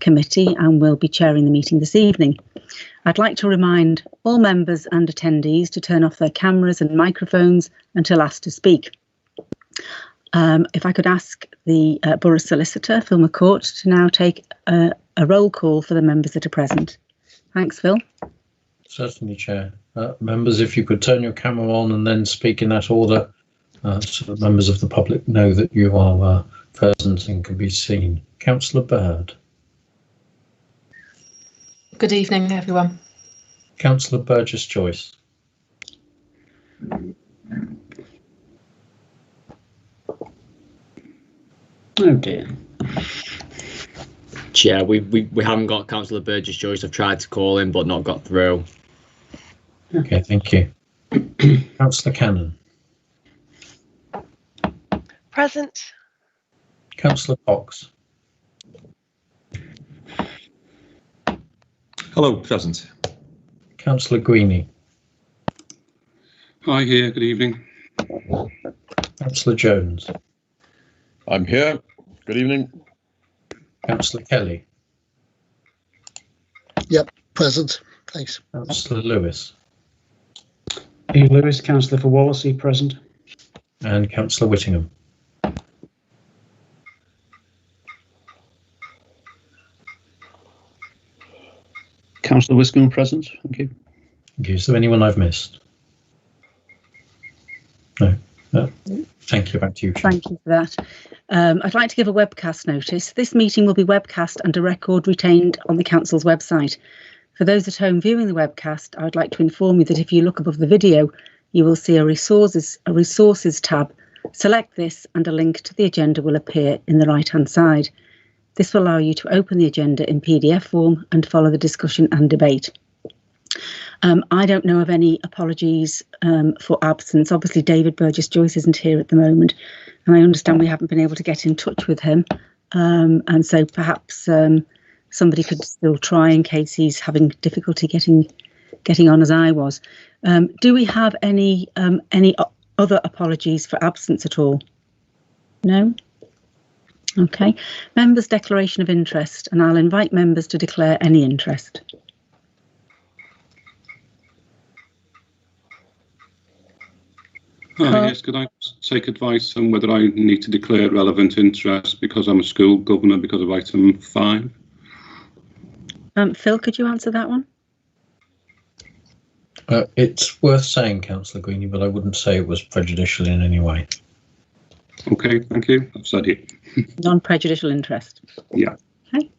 committee and will be chairing the meeting this evening. I'd like to remind all members and attendees to turn off their cameras and microphones until asked to speak. If I could ask the Borough Solicitor, Phil McCourt, to now take a roll call for the members that are present. Thanks, Phil. Certainly, Chair. Members, if you could turn your camera on and then speak in that order, so that members of the public know that you are present and can be seen. Councillor Bird. Good evening, everyone. Councillor Burgess-Joyce. Oh dear. Chair, we haven't got Councillor Burgess-Joyce. I've tried to call him but not got through. Okay, thank you. Councillor Cannon. Present. Councillor Cox. Hello, present. Councillor Greenie. Hi, here. Good evening. Councillor Jones. I'm here. Good evening. Councillor Kelly. Yep, present. Thanks. Councillor Lewis. Ian Lewis, Councillor for Wallasey, present. And Councillor Whittingham. Councillor Wiscombe, present. Thank you. Okay, is there anyone I've missed? No. Thank you. Back to you, Chair. Thank you for that. I'd like to give a webcast notice. This meeting will be webcast and a record retained on the Council's website. For those at home viewing the webcast, I would like to inform you that if you look above the video, you will see a resources tab. Select this and a link to the agenda will appear in the right-hand side. This will allow you to open the agenda in PDF form and follow the discussion and debate. I don't know of any apologies for absence. Obviously, David Burgess-Joyce isn't here at the moment, and I understand we haven't been able to get in touch with him. And so perhaps somebody could still try in case he's having difficulty getting on as I was. Do we have any other apologies for absence at all? No? Okay. Members' declaration of interest, and I'll invite members to declare any interest. Yes, could I take advice on whether I need to declare relevant interest because I'm a school governor because of item 5? Phil, could you answer that one? It's worth saying, Councillor Greenie, but I wouldn't say it was prejudicial in any way. Okay, thank you. I've said it. Non-prejudicial interest. Yeah. Okay.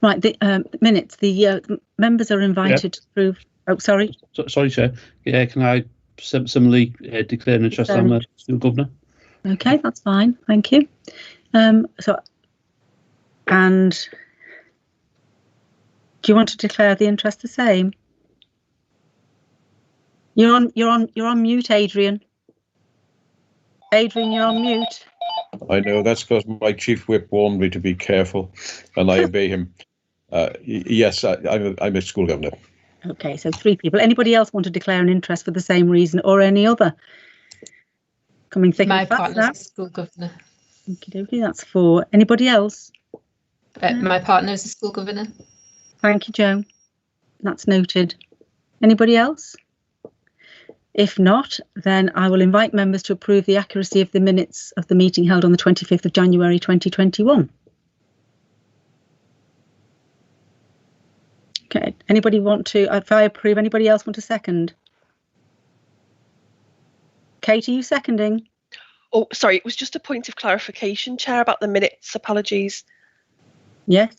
Right. The minutes. The members are invited to approve. Oh, sorry. Sorry, Chair. Yeah, can I similarly declare an interest on the school governor? Okay, that's fine. Thank you. And do you want to declare the interest the same? You're on mute, Adrian. Adrian, you're on mute. I know that's because my chief whip warned me to be careful, and I obey him. Yes, I'm a school governor. Okay, so 3 people. Anybody else want to declare an interest for the same reason or any other? Coming thick and fast. My partner's a school governor. Okey-dokey, that's 4. Anybody else? My partner is a school governor. Thank you, Joe. That's noted. Anybody else? If not, then I will invite members to approve the accuracy of the minutes of the meeting held on the 25th of January 2021. Okay, anybody want to, if I approve, anybody else want to second? Kate, are you seconding? Oh, sorry, it was just a point of clarification, Chair, about the minutes. Apologies. Yes.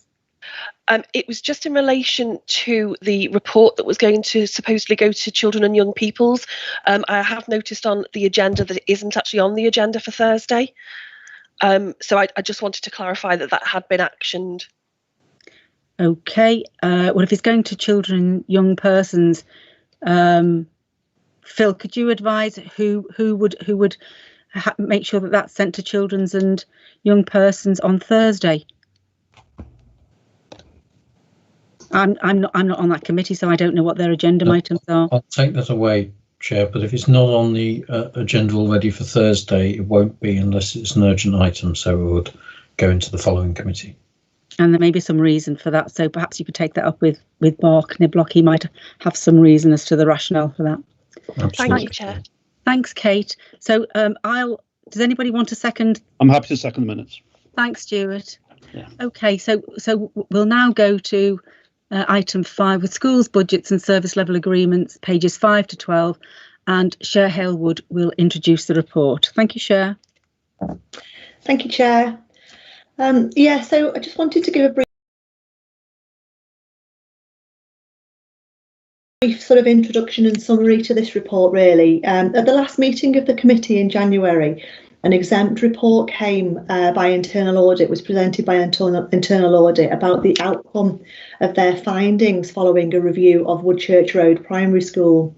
It was just in relation to the report that was going to supposedly go to children and young peoples. I have noticed on the agenda that it isn't actually on the agenda for Thursday. So I just wanted to clarify that that had been actioned. Okay. Well, if it's going to children and young persons, Phil, could you advise who would make sure that that's sent to children's and young persons on Thursday? I'm not on that committee, so I don't know what their agenda items are. I'll take that away, Chair, but if it's not on the agenda already for Thursday, it won't be unless it's an urgent item, so it would go into the following committee. And there may be some reason for that. So perhaps you could take that up with Mark Niblock. He might have some reason as to the rationale for that. Absolutely. Thank you, Chair. Thanks, Kate. So does anybody want to second? I'm happy to second the minutes. Thanks, Stuart. Yeah. Okay, so we'll now go to item 5 with schools, budgets and service level agreements, pages 5 to 12, and Cher Halewood will introduce the report. Thank you, Cher. Thank you, Chair. So I just wanted to give a brief sort of introduction and summary to this report, really. At the last meeting of the committee in January, an exempt report came by Internal Audit, was presented by Internal Audit about the outcome of their findings following a review of Woodchurch Road Primary School.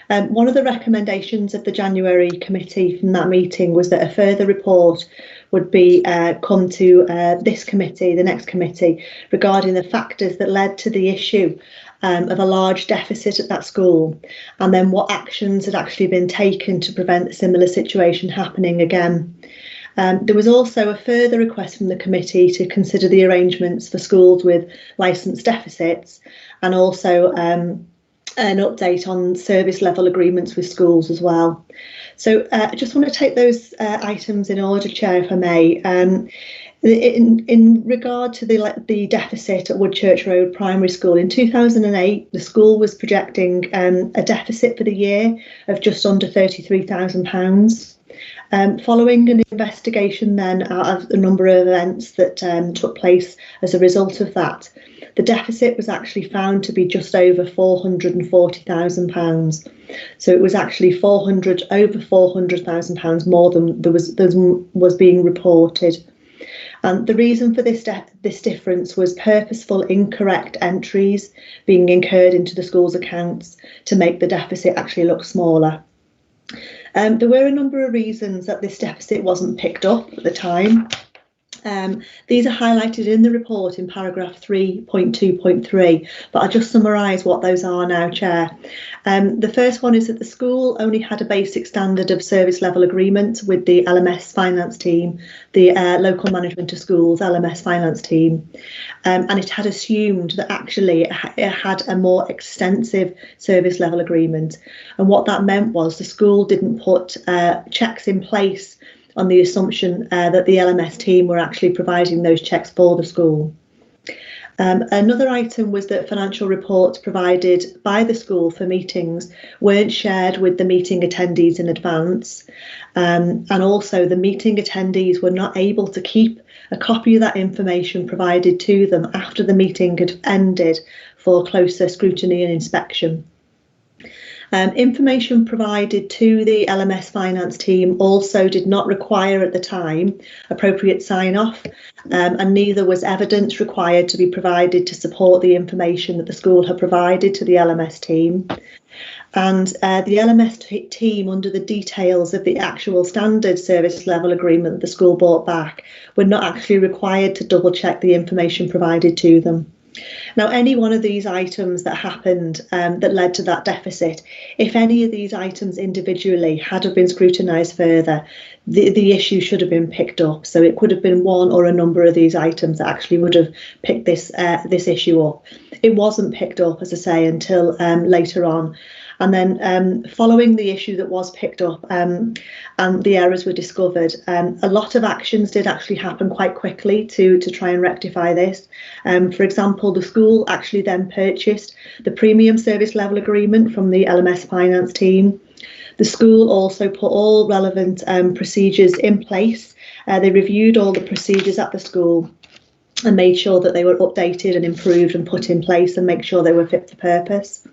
One of the recommendations of the January committee from that meeting was that a further report would be come to this committee, the next committee, regarding the factors that led to the issue of a large deficit at that school, and then what actions had actually been taken to prevent a similar situation happening again. There was also a further request from the committee to consider the arrangements for schools with licence deficits, and also an update on service level agreements with schools as well. So I just want to take those items in order, Chair, if I may. In regard to the deficit at Woodchurch Road Primary School, in 2008, the school was projecting a deficit for the year of just under £33,000. Following an investigation then out of a number of events that took place as a result of that, the deficit was actually found to be just over £440,000. So it was actually over £400,000 more than there was being reported. And the reason for this difference was purposeful incorrect entries being incurred into the school's accounts to make the deficit actually look smaller. There were a number of reasons that this deficit wasn't picked up at the time. These are highlighted in the report in paragraph 3.2.3, but I'll just summarise what those are now, Chair. The first one is that the school only had a basic standard of service level agreement with the LMS finance team, the local management of schools LMS finance team, and it had assumed that actually it had a more extensive service level agreement. And what that meant was the school didn't put checks in place on the assumption that the LMS team were actually providing those checks for the school. Another item was that financial reports provided by the school for meetings weren't shared with the meeting attendees in advance, and also the meeting attendees were not able to keep a copy of that information provided to them after the meeting had ended for closer scrutiny and inspection. Information provided to the LMS finance team also did not require at the time appropriate sign-off, and neither was evidence required to be provided to support the information that the school had provided to the LMS team. And the LMS team, under the details of the actual standard service level agreement that the school brought back, were not actually required to double check the information provided to them. Now, any one of these items that happened that led to that deficit, if any of these items individually had have been scrutinised further, the issue should have been picked up. So it could have been one or a number of these items that actually would have picked this issue up. It wasn't picked up, as I say, until later on. And then following the issue that was picked up and the errors were discovered, a lot of actions did actually happen quite quickly to try and rectify this. For example, the school actually then purchased the premium service level agreement from the LMS finance team. The school also put all relevant procedures in place. They reviewed all the procedures at the school and made sure that they were updated and improved and put in place and make sure they were fit for purpose.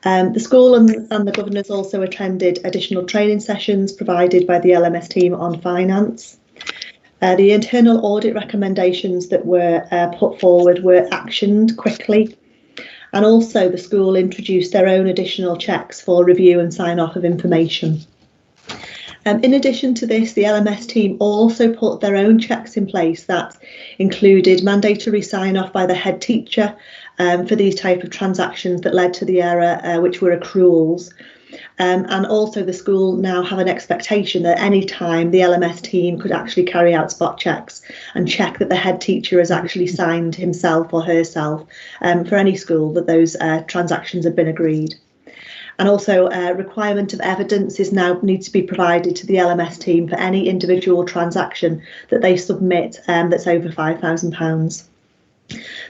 The school and the governors also attended additional training sessions provided by the LMS team on finance. The internal audit recommendations that were put forward were actioned quickly, and also the school introduced their own additional checks for review and sign off of information. In addition to this, the LMS team also put their own checks in place that included mandatory sign off by the head teacher for these type of transactions that led to the error, which were accruals. And also the school now have an expectation that any time the LMS team could actually carry out spot checks and check that the head teacher has actually signed himself or herself for any school that those transactions have been agreed. And also requirement of evidence is now needs to be provided to the LMS team for any individual transaction that they submit that's over £5,000.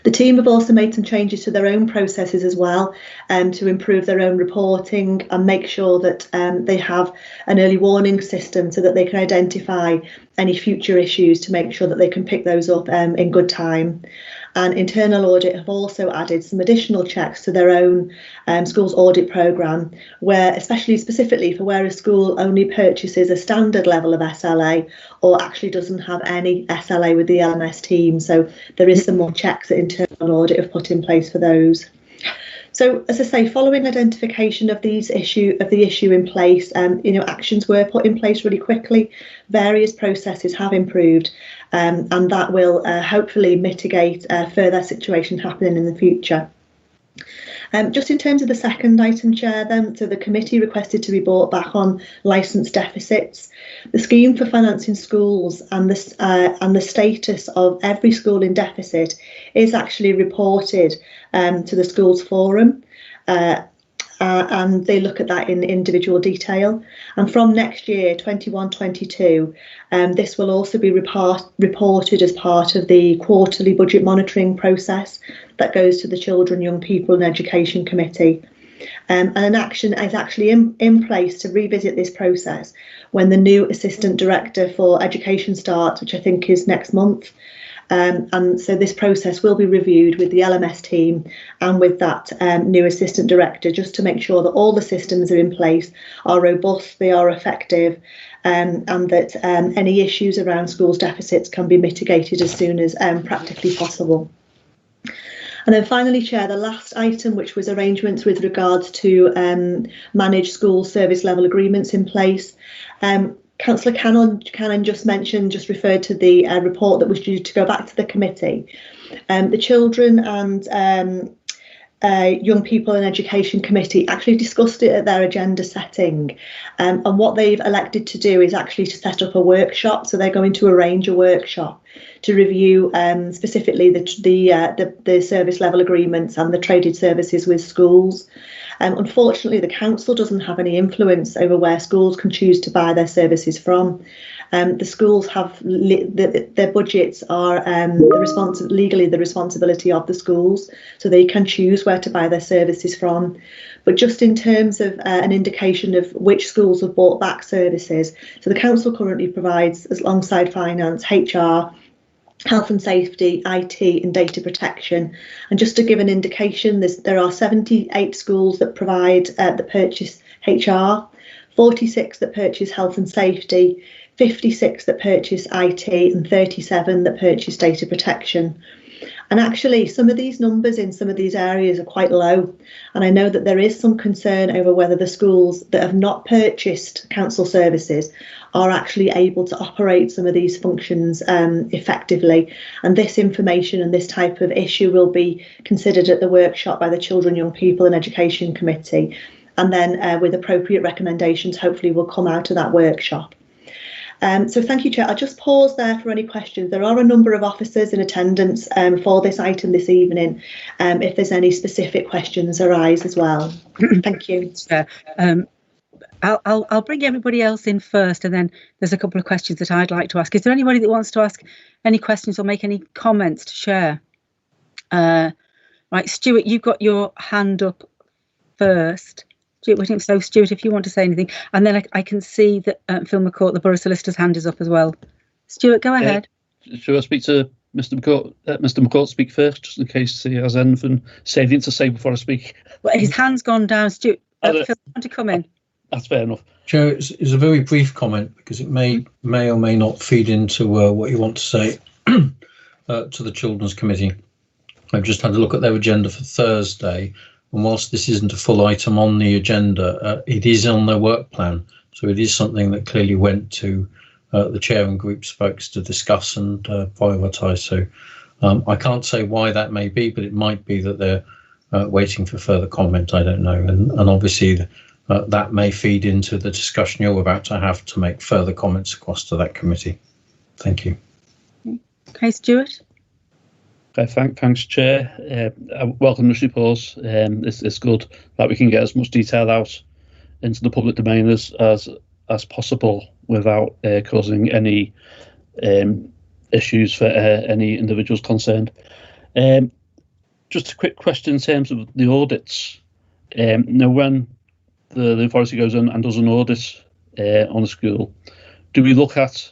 The team have also made some changes to their own processes as well to improve their own reporting and make sure that they have an early warning system so that they can identify any future issues to make sure that they can pick those up in good time. And Internal Audit have also added some additional checks to their own school's audit programme, where specifically for where a school only purchases a standard level of SLA or actually doesn't have any SLA with the LMS team. So there is some more checks that Internal Audit have put in place for those. So, as I say, following identification of the issue in place, actions were put in place really quickly. Various processes have improved, and that will hopefully mitigate further situations happening in the future. Just in terms of the second item, Chair, then, so the committee requested to be brought back on licence deficits. The scheme for financing schools and the status of every school in deficit is actually reported to the schools forum. And they look at that in individual detail. And from next year, 21-22, this will also be reported as part of the quarterly budget monitoring process that goes to the Children, Young People and Education Committee. And an action is actually in place to revisit this process when the new Assistant Director for Education starts, which I think is next month. And so this process will be reviewed with the LMS team and with that new Assistant Director, just to make sure that all the systems are in place, are robust, they are effective, and that any issues around schools' deficits can be mitigated as soon as practically possible. And then finally, Chair, the last item, which was arrangements with regards to manage school service level agreements in place. Councillor Cannon just referred to the report that was due to go back to the committee. The Children and Young People and Education Committee actually discussed it at their agenda setting, and what they've elected to do is actually to set up a workshop. So they're going to arrange a workshop to review specifically the service level agreements and the traded services with schools. Unfortunately, the council doesn't have any influence over where schools can choose to buy their services from. The schools have their budgets are legally the responsibility of the schools, so they can choose where to buy their services from. But just in terms of an indication of which schools have bought back services, so the council currently provides, alongside finance, HR, health and safety, IT and data protection. And just to give an indication, there are 78 schools that provide that purchase HR, 46 that purchase health and safety, 56 that purchase IT and 37 that purchase data protection. And actually, some of these numbers in some of these areas are quite low. And I know that there is some concern over whether the schools that have not purchased council services are actually able to operate some of these functions effectively. And this information and this type of issue will be considered at the workshop by the Children, Young People and Education Committee. And then with appropriate recommendations, hopefully will come out of that workshop. So thank you, Chair. I'll just pause there for any questions. There are a number of officers in attendance for this item this evening, if there's any specific questions arise as well. Thank you. I'll bring everybody else in first, and then there's a couple of questions that I'd like to ask. Is there anybody that wants to ask any questions or make any comments to share? Right, Stuart, you've got your hand up first. So, Stuart, if you want to say anything, and then I can see that Phil McCourt, the Borough Solicitor's hand is up as well. Stuart, go ahead. Should I speak to Mr. McCourt? Mr. McCourt speak first, just in case he has anything salient to say before I speak. Well, his hand's gone down. Stuart, Phil, you want to come in? That's fair enough. Joe, it's a very brief comment because it may or may not feed into what you want to say to the Children's Committee. I've just had a look at their agenda for Thursday. And whilst this isn't a full item on the agenda, it is on their work plan. So it is something that clearly went to the chair and group spokes to discuss and prioritise. So I can't say why that may be, but it might be that they're waiting for further comment. I don't know. And obviously that may feed into the discussion you're about to have to make further comments across to that committee. Thank you. Okay, Stuart. Okay, thanks, Chair. I welcome this report. It's good that we can get as much detail out into the public domain as possible without causing any issues for any individuals concerned. Just a quick question in terms of the audits. Now, when the authority goes in and does an audit on a school, do we look at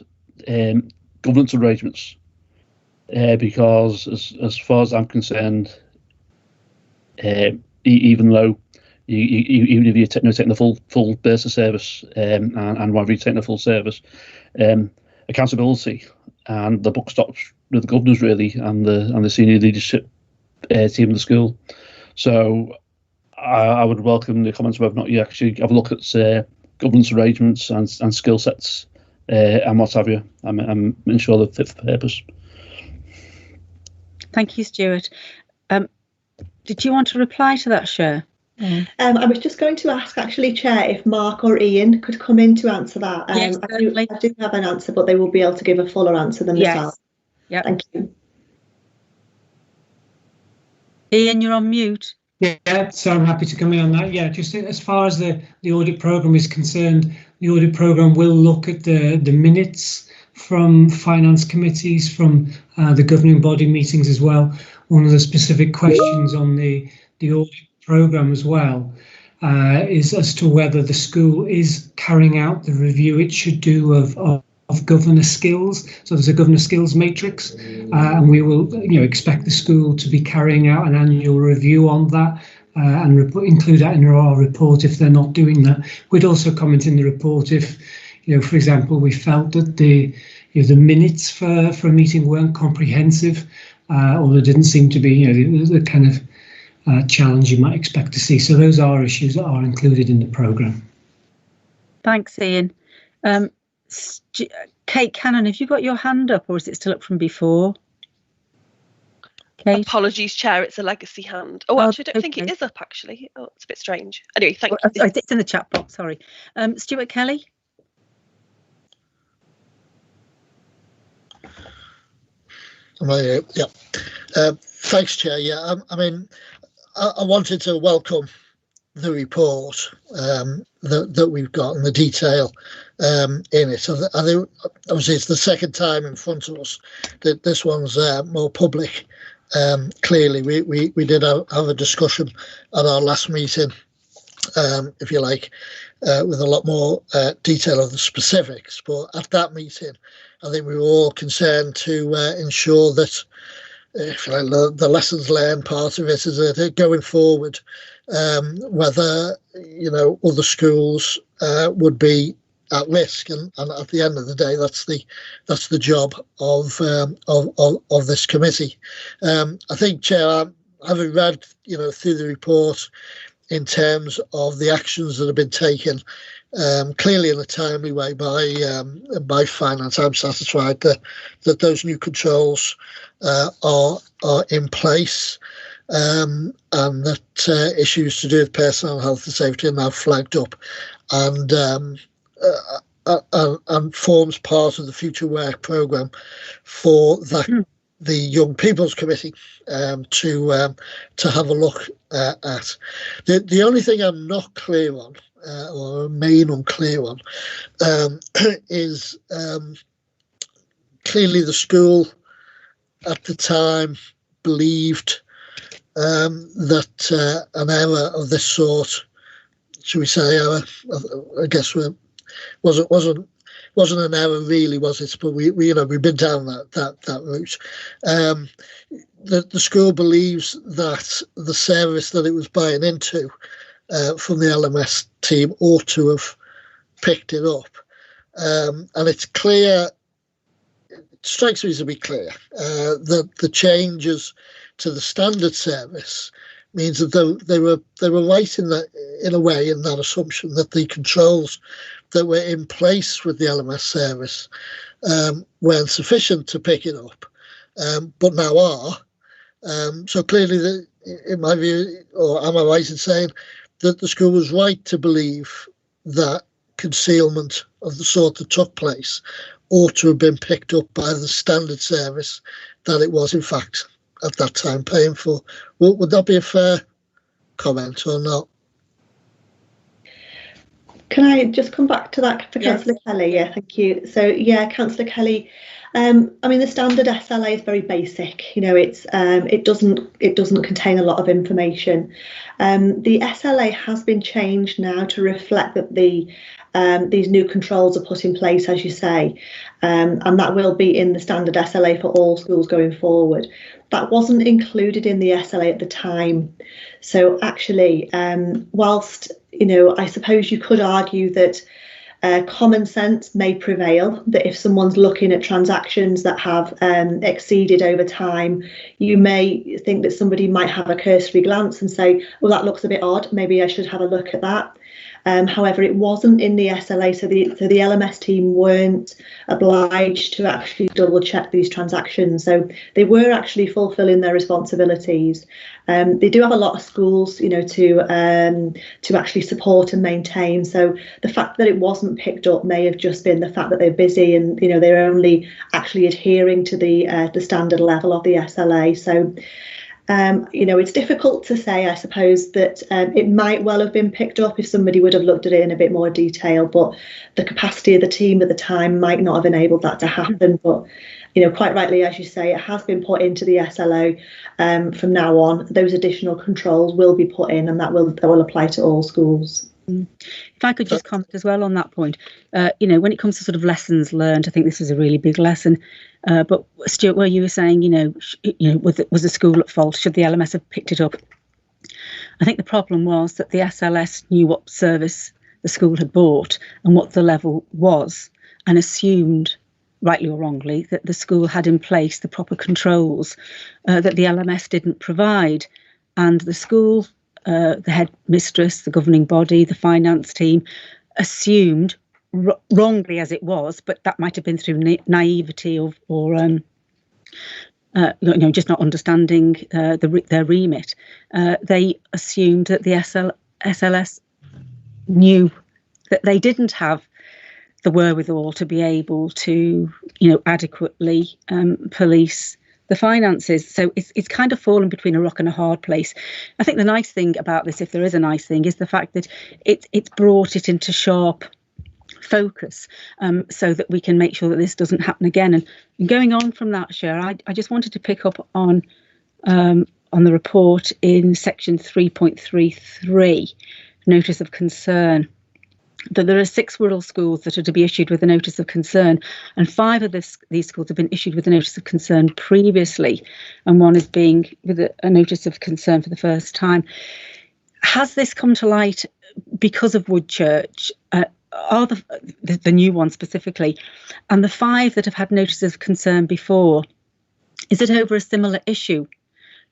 governance arrangements? Because as far as I'm concerned, even though even if you're taking the full burst of service and whether you're taking the full service, accountability and the buck stops with the governors really and the senior leadership team of the school. So I would welcome the comments whether or not you actually have a look at governance arrangements and skill sets and what have you. I'm ensure they're fit for purpose. Thank you, Stuart. Did you want to reply to that, Cher? I was just going to ask, actually, Chair, if Mark or Ian could come in to answer that. Yes, I do have an answer, but they will be able to give a fuller answer themselves. Yeah. Thank you. Ian, you're on mute. Yeah, so I'm happy to come in on that. Yeah, just as far as the audit programme is concerned, the audit programme will look at the minutes from finance committees, from the governing body meetings as well. One of the specific questions on the audit programme as well is as to whether the school is carrying out the review it should do of governor skills. So there's a governor skills matrix, and we will expect the school to be carrying out an annual review on that and include that in our report if they're not doing that. We'd also comment in the report if, for example, we felt that the minutes for a meeting weren't comprehensive, or there didn't seem to be the kind of challenge you might expect to see. So those are issues that are included in the programme. Thanks, Ian. Kate Cannon, have you got your hand up, or is it still up from before? Kate? Apologies, Chair, it's a legacy hand. Oh, actually, I don't think it is up, actually. Oh, it's a bit strange. Anyway, thank you. It's in the chat box, sorry. Stuart Kelly? Thanks, Chair. Yeah, I mean, I wanted to welcome the report that we've got and the detail in it. I think obviously it's the second time in front of us that this one's more public. Clearly, we did have a discussion at our last meeting, if you like, with a lot more detail of the specifics. But at that meeting, I think we were all concerned to ensure that, if you like, the lessons learned part of it is that going forward, whether other schools would be at risk, and at the end of the day, that's the job of this committee. I think, Chair, having read through the report in terms of the actions that have been taken, clearly in a timely way by finance, I'm satisfied that those new controls are in place, and that issues to do with personal health and safety are now flagged up, and forms part of the future work programme for the Young People's Committee to have a look at. The only thing I'm not clear on, or remain unclear on, is clearly the school at the time believed that an error of this sort, should we say error? I guess wasn't an error really, was it? But we've been down that route. The school believes that the service that it was buying into from the LMS team ought to have picked it up, and it's clear. It strikes me to be clear that the changes to the standard service means that they were right in a way in that assumption that the controls that were in place with the LMS service weren't sufficient to pick it up, but now are. So clearly, in my view, or am I right in saying that the school was right to believe that concealment of the sort that took place ought to have been picked up by the standard service that it was in fact at that time paying for. Would that be a fair comment or not? Can I just come back to that for Councillor Kelly? Yeah, thank you. So yeah, Councillor Kelly, I mean, the standard SLA is very basic. You know, it doesn't contain a lot of information. The SLA has been changed now to reflect that these new controls are put in place, as you say, and that will be in the standard SLA for all schools going forward. That wasn't included in the SLA at the time. So actually, whilst, you know, I suppose you could argue that common sense may prevail, that if someone's looking at transactions that have exceeded over time, you may think that somebody might have a cursory glance and say, well, that looks a bit odd, maybe I should have a look at that. However, it wasn't in the SLA, so the LMS team weren't obliged to actually double check these transactions. So they were actually fulfilling their responsibilities. They do have a lot of schools, you know, to actually support and maintain. So the fact that it wasn't picked up may have just been the fact that they're busy and, you know, they're only actually adhering to the standard level of the SLA. So you know, it's difficult to say, I suppose, that it might well have been picked up if somebody would have looked at it in a bit more detail, but the capacity of the team at the time might not have enabled that to happen. But, you know, quite rightly, as you say, it has been put into the SLO. From now on, those additional controls will be put in, and that will apply to all schools. If I could just comment as well on that point, you know, when it comes to sort of lessons learned, I think this is a really big lesson. But Stuart, where you were saying, you know, was the school at fault? Should the LMS have picked it up? I think the problem was that the SLS knew what service the school had bought and what the level was, and assumed, rightly or wrongly, that the school had in place the proper controls that the LMS didn't provide, and the school, the headmistress, the governing body, the finance team assumed, wrongly as it was, but that might have been through naivety or you know, just not understanding their remit. They assumed that the SLS knew that they didn't have the wherewithal to be able to, you know, adequately police the finances. So it's kind of fallen between a rock and a hard place. I think the nice thing about this, if there is a nice thing, is the fact that it's brought it into sharp focus, so that we can make sure that this doesn't happen again. And going on from that, Cher, I just wanted to pick up on the report in section 3.33, notice of concern, that there are 6 Wirral schools that are to be issued with a notice of concern, and 5 of these schools have been issued with a notice of concern previously, and 1 is being with a notice of concern for the first time. Has this come to light because of Woodchurch? Are the new ones specifically, and the 5 that have had notices of concern before, is it over a similar issue?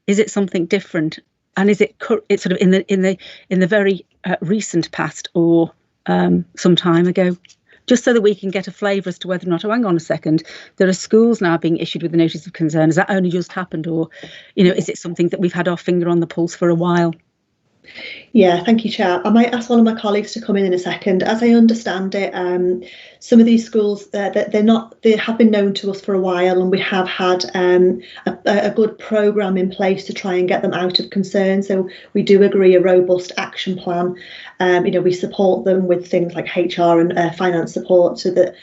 Is it something different? And is it sort of in the very recent past, or some time ago? Just so that we can get a flavour as to whether or not, oh, hang on a second, there are schools now being issued with a notice of concern. Has that only just happened, or, you know, is it something that we've had our finger on the pulse for a while? Yeah, thank you, Chair. I might ask one of my colleagues to come in a second. As I understand it, some of these schools, they have been known to us for a while, and we have had a good programme in place to try and get them out of concern. So we do agree a robust action plan. You know, we support them with things like HR and finance support, so that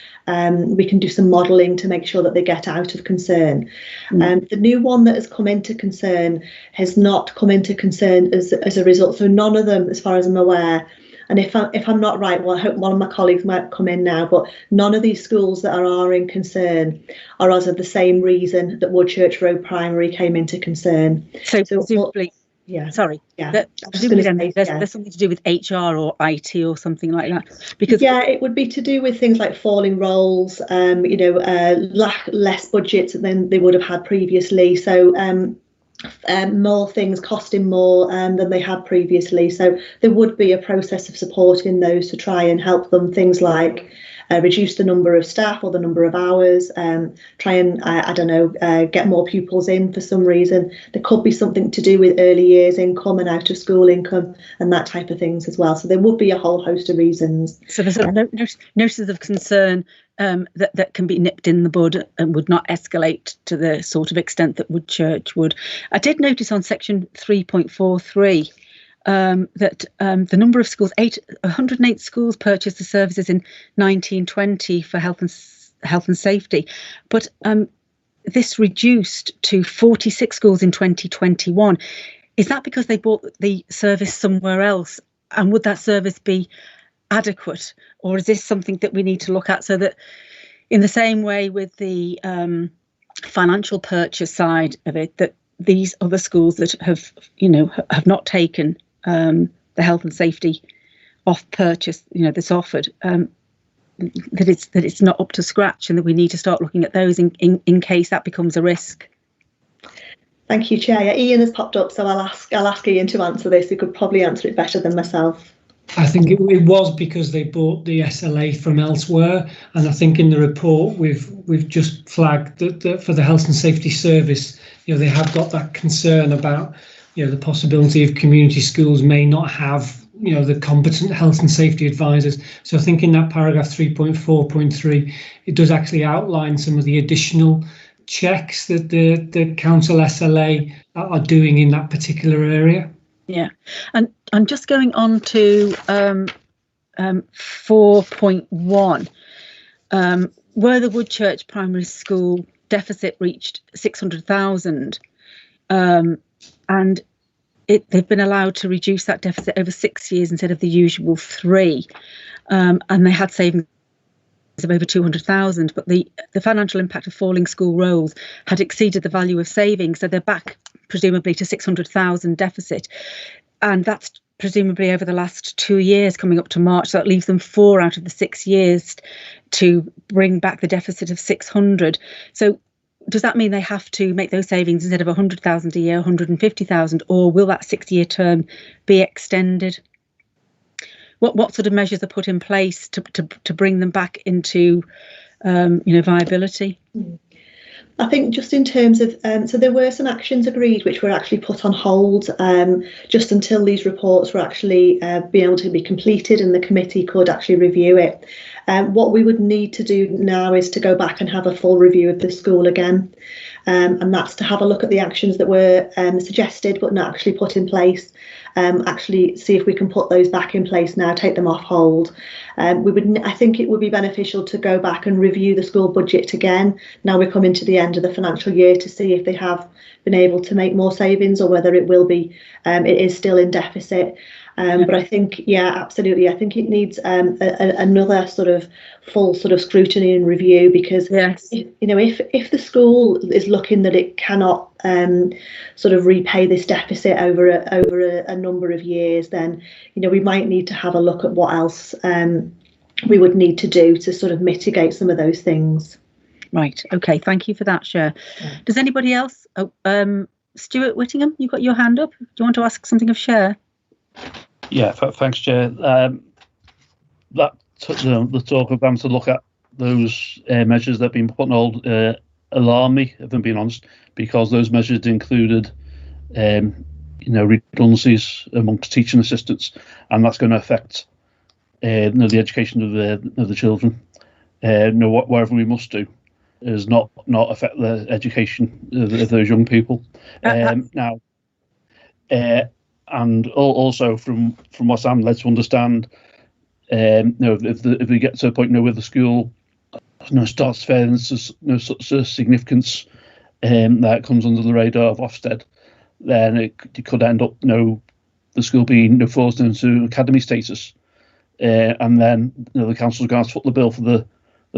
we can do some modelling to make sure that they get out of concern. The new one that has come into concern has not come into concern as a result. So none of them, as far as I'm aware, and if I'm not right, well, I hope one of my colleagues might come in now, but none of these schools that are in concern are as of the same reason that Woodchurch Road Primary came into concern. So presumably, yeah, sorry, yeah, there's something to do with HR or IT or something like that, because yeah, it would be to do with things like falling roles, you know, less budgets than they would have had previously, so more things costing more than they had previously. So there would be a process of supporting those to try and help them, things like reduce the number of staff or the number of hours, try and, I don't know, get more pupils in for some reason. There could be something to do with early years income and out of school income and that type of things as well. So there would be a whole host of reasons. So there's notices of concern that can be nipped in the bud and would not escalate to the sort of extent that Woodchurch would. I did notice on section 3.43 that the number of schools, 108 schools purchased the services in 1920 for health and safety, but this reduced to 46 schools in 2021. Is that because they bought the service somewhere else? And would that service be adequate, or is this something that we need to look at so that, in the same way with the financial purchase side of it, that these other schools that have not taken the health and safety off purchase, that's offered, that it's not up to scratch, and that we need to start looking at those in case that becomes a risk? Thank you, Chair. Yeah, Ian has popped up, so I'll ask Ian to answer this. He could probably answer it better than myself. I think it was because they bought the SLA from elsewhere, and I think in the report we've just flagged that for the health and safety service, they have got that concern about the possibility of community schools may not have the competent health and safety advisors. So I think in that paragraph 3.4.3, it does actually outline some of the additional checks that the council SLA are doing in that particular area. Yeah, and I'm just going on to 4.1, where the Woodchurch Primary School deficit reached 600,000, and they've been allowed to reduce that deficit over 6 years instead of the usual 3, and they had savings of over 200,000, but the financial impact of falling school rolls had exceeded the value of savings, so they're back presumably to 600,000 deficit, and that's presumably over the last 2 years coming up to March. So that leaves them 4 out of the 6 years to bring back the deficit of 600. So does that mean they have to make those savings instead of 100,000 a year, 150,000, or will that 6-year term be extended? What sort of measures are put in place to bring them back into viability? I think just in terms of, so there were some actions agreed which were actually put on hold just until these reports were actually be able to be completed and the committee could actually review it. What we would need to do now is to go back and have a full review of the school again. And that's to have a look at the actions that were suggested but not actually put in place. Actually see if we can put those back in place now, take them off hold. I think it would be beneficial to go back and review the school budget again. Now we're coming to the end of the financial year to see if they have been able to make more savings or whether it will be, it is still in deficit. But I think, yeah, absolutely. I think it needs another sort of full sort of scrutiny and review, because yes, if the school is looking that it cannot sort of repay this deficit over a number of years, then we might need to have a look at what else we would need to do to sort of mitigate some of those things. Right. OK. Thank you for that, Chair. Yeah. Does anybody else? Stuart Whittingham, you've got your hand up. Do you want to ask something of Chair? Yeah, thanks, Chair. The talk of having to look at those measures that have been put on hold alarm me, if I'm being honest, because those measures included, redundancies amongst teaching assistants, and that's going to affect, the education of the children. Whatever we must do is not affect the education of those young people. Now. And also from what I'm led to understand, if we get to a point where the school starts failing such a significance that comes under the radar of Ofsted, then it could end up the school being forced into academy status, and then the council's going to foot the bill for the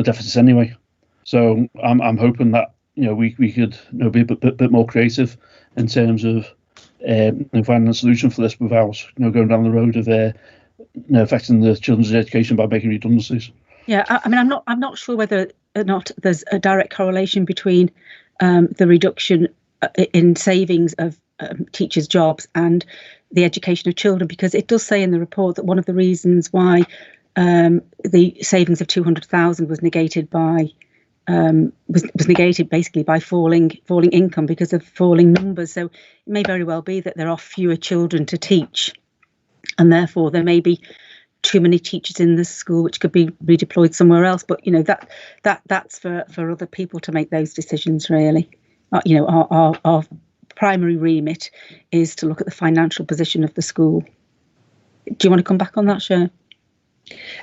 deficits anyway. So I'm hoping that we could be a bit more creative in terms of finding a solution for this without going down the road of affecting the children's education by making redundancies. Yeah, I mean, I'm not sure whether or not there's a direct correlation between the reduction in savings of teachers' jobs and the education of children, because it does say in the report that one of the reasons why the savings of 200,000 was negated by was negated basically by falling income because of falling numbers. So it may very well be that there are fewer children to teach, and therefore there may be too many teachers in the school, which could be redeployed somewhere else. But that's for other people to make those decisions. Really, our primary remit is to look at the financial position of the school. Do you want to come back on that, Cher?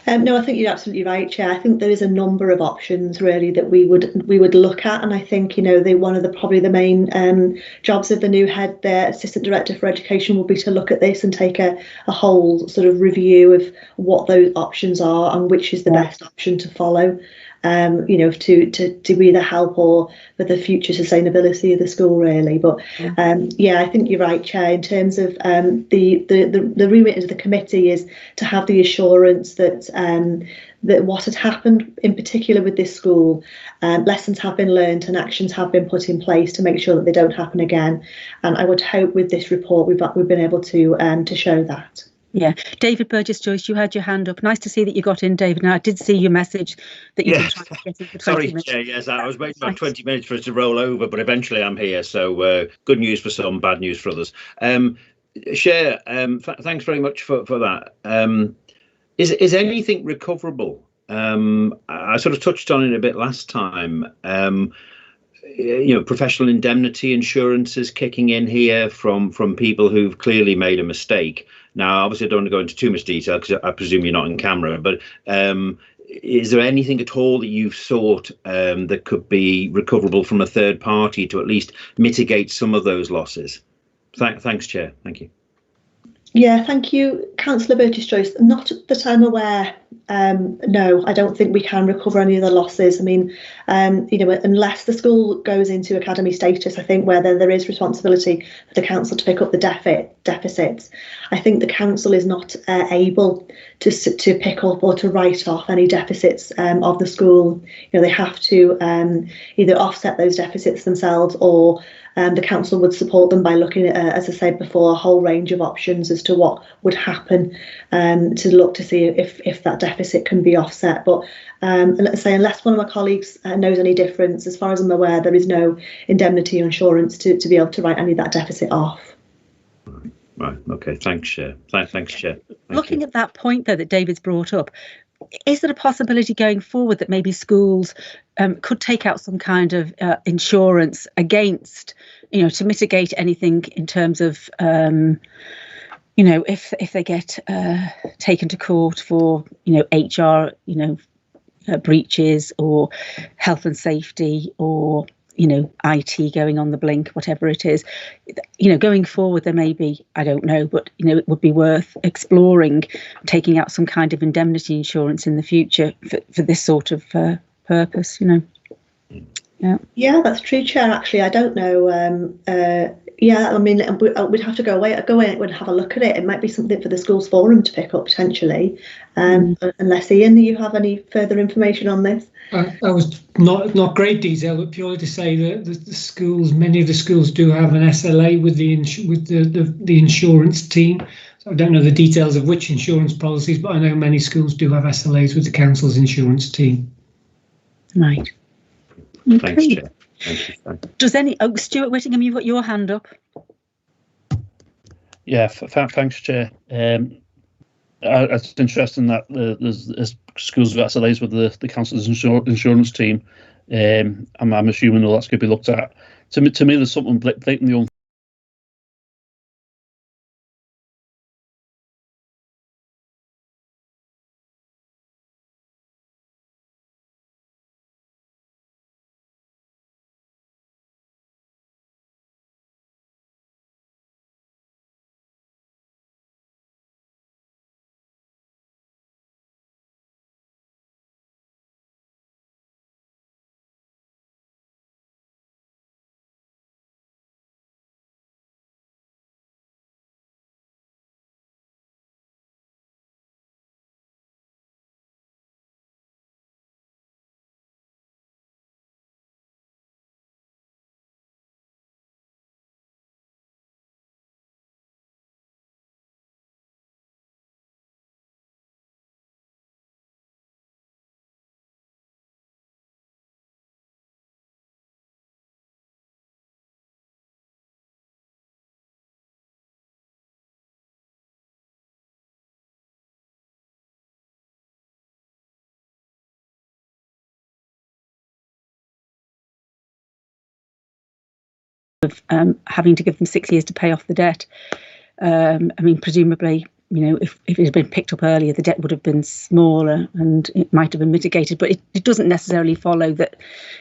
No, I think you're absolutely right, Chair. I think there is a number of options really that we would look at, and I think one of the probably the main jobs of the new head, the Assistant Director for Education, will be to look at this and take a whole sort of review of what those options are and which is the best option to follow. To either help or for the future sustainability of the school, really. But I think you're right, Chair. In terms of the remit of the committee is to have the assurance that that what had happened in particular with this school, lessons have been learned and actions have been put in place to make sure that they don't happen again. And I would hope with this report we've been able to show that. Yeah, David Burgess-Joyce, you had your hand up. Nice to see that you got in, David. Now, I did see your message that you've been trying to get in for 20 minutes. Sorry, Chair, yes, I was waiting about 20 minutes for it to roll over, but eventually I'm here. So good news for some, bad news for others. Chair, thanks very much for that. Is anything recoverable? I sort of touched on it a bit last time. Professional indemnity insurance is kicking in here from people who've clearly made a mistake. Now, obviously, I don't want to go into too much detail because I presume you're not on camera, but is there anything at all that you've sought that could be recoverable from a third party to at least mitigate some of those losses? Thanks, Chair. Thank you. Yeah, thank you, Councillor Burgess-Joyce. Not that I'm aware. No, I don't think we can recover any of the losses. I mean, unless the school goes into academy status, I think where there is responsibility for the council to pick up the deficits. I think the council is not able to pick up or to write off any deficits of the school. They have to either offset those deficits themselves or the council would support them by looking at, as I said before, a whole range of options as to what would happen to look to see if that deficit can be offset. But let's say, unless one of my colleagues knows any difference, as far as I'm aware, there is no indemnity insurance to be able to write any of that deficit off. Right. Okay. Thanks, Chair. Thanks, Chair. Looking at that point, though, that David's brought up, is there a possibility going forward that maybe schools could take out some kind of insurance against, to mitigate anything in terms of, if they get taken to court for, HR, breaches or health and safety or, IT going on the blink, whatever it is, going forward, there may be, I don't know, but, it would be worth exploring taking out some kind of indemnity insurance in the future for this sort of purpose, Yeah, that's true, Chair. Actually, I don't know. I mean, we'd have to go in and have a look at it. It might be something for the schools forum to pick up potentially. Unless, Ian, you have any further information on this? That was not great detail, but purely to say that the schools, many of the schools do have an SLA with the insurance team. So I don't know the details of which insurance policies, but I know many schools do have SLAs with the council's insurance team. Right. Okay. Thanks, Chair. Does Stuart Whittingham, you've got your hand up. Yeah, thanks, Chair. It's interesting that there's schools with SLAs with the council's insurance team. I'm assuming all that's going to be looked at. To me, there's something blatantly of having to give them 6 years to pay off the debt. I mean, presumably, you know, if it had been picked up earlier, the debt would have been smaller and it might have been mitigated. But it doesn't necessarily follow that,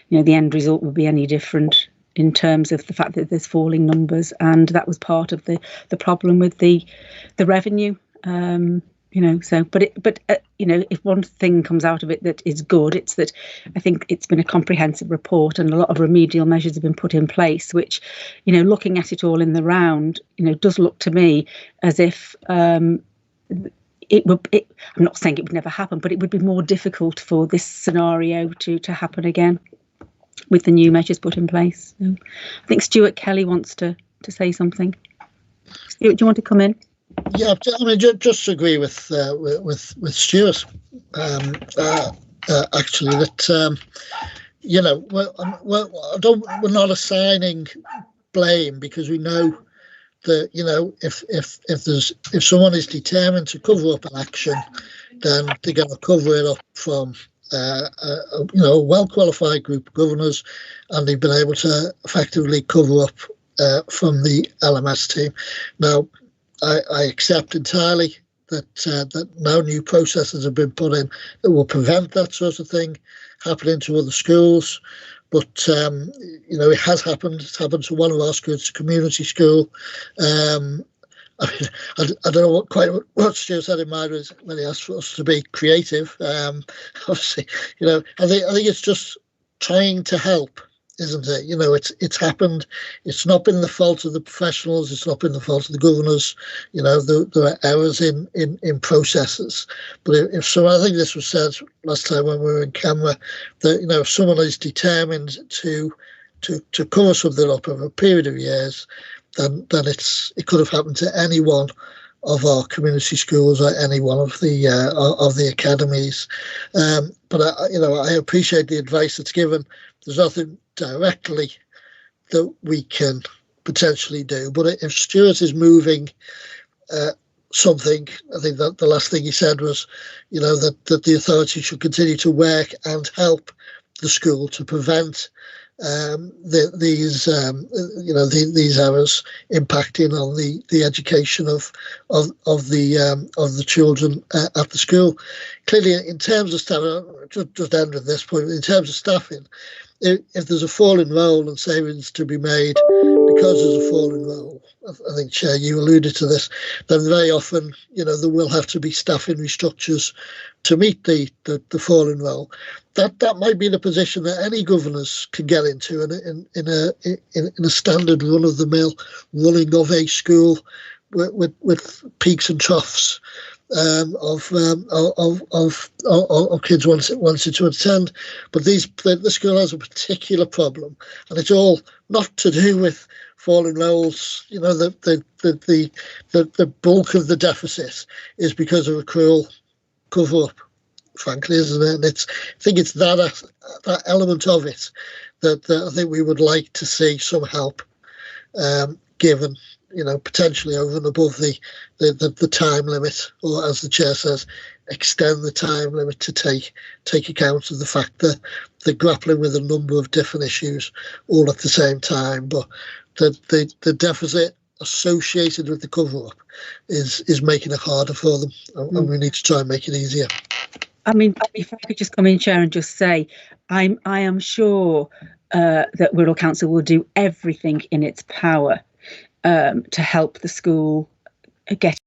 you know, the end result will be any different in terms of the fact that there's falling numbers, and that was part of the problem with the revenue. You know, so but you know, if one thing comes out of it that is good, it's that I think it's been a comprehensive report and a lot of remedial measures have been put in place, which, you know, looking at it all in the round, you know, does look to me as if I'm not saying it would never happen, but it would be more difficult for this scenario to happen again with the new measures put in place. So I think Stuart Kelly wants to say something. Stuart, do you want to come in? Yeah, I mean, just to agree with Stuart, actually, that you know, we're not assigning blame, because we know that, you know, if someone is determined to cover up an action, then they're going to cover it up from you know, a well qualified group of governors, and they've been able to effectively cover up from the LMS team. Now, I accept entirely that no new processes have been put in that will prevent that sort of thing happening to other schools. But you know, it has happened. It's happened to one of our schools, a community school. I mean, I don't know what Stuart had in mind when he asked for us to be creative. Obviously, you know, I think it's just trying to help, isn't it? You know, it's happened. It's not been the fault of the professionals. It's not been the fault of the governors. You know, there are errors in processes. But if someone, I think this was said last time when we were in camera, that, you know, if someone is determined to cover something up over a period of years, then it could have happened to any one of our community schools or any one of the academies. But you know, I appreciate the advice that's given. There's nothing directly that we can potentially do. But if Stuart is moving something, I think that the last thing he said was, you know, that the authority should continue to work and help the school to prevent these errors impacting on the education of the children at the school. Clearly, in terms of staffing, just end with this point. In terms of staffing, if there's a fall in roll and savings to be made because there's a fall in roll, I think, Chair, you alluded to this, then very often, you know, there will have to be staffing restructures to meet the fall in roll. That might be the position that any governors can get into in a standard run of the mill running of a school with peaks and troughs of kids wanting to attend. But the school has a particular problem, and it's all not to do with falling rolls. You know, the bulk of the deficit is because of accrual cover-up, frankly, isn't it? And I think it's that element of it that I think we would like to see some help given, you know, potentially over and above the time limit, or as the chair says, extend the time limit to take account of the fact that they're grappling with a number of different issues all at the same time. But the deficit associated with the cover-up is making it harder for them, and we need to try and make it easier. I mean, if I could just come in, Chair, and just say, I am sure that Wirral Council will do everything in its power to help the school get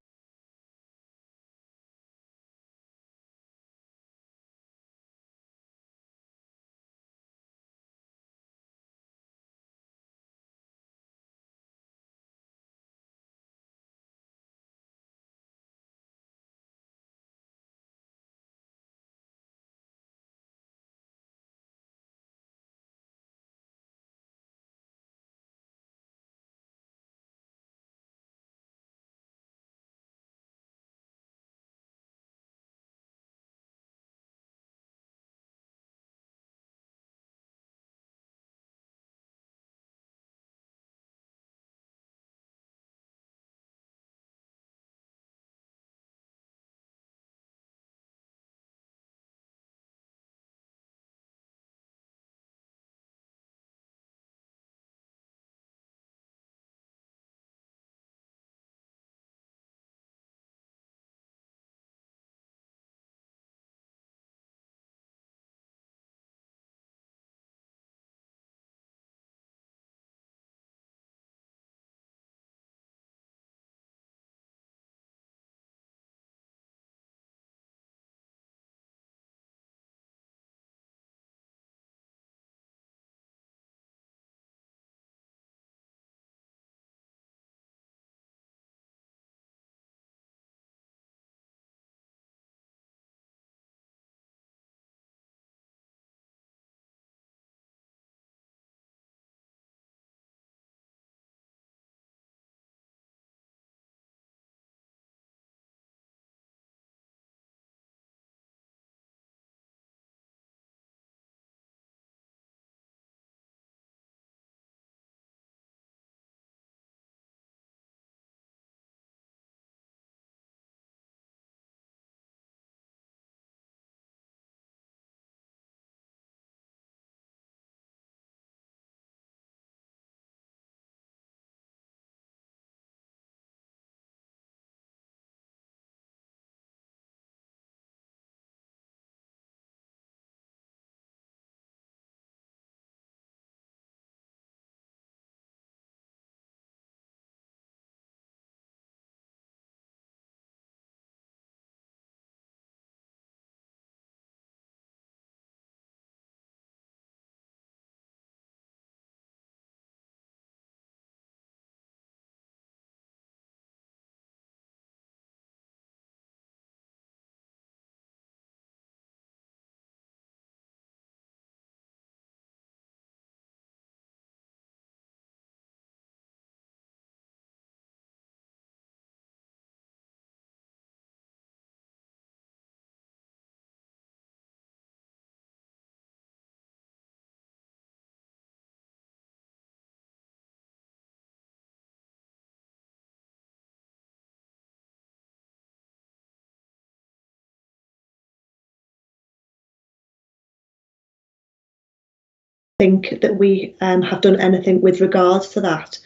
think that we have done anything with regards to that,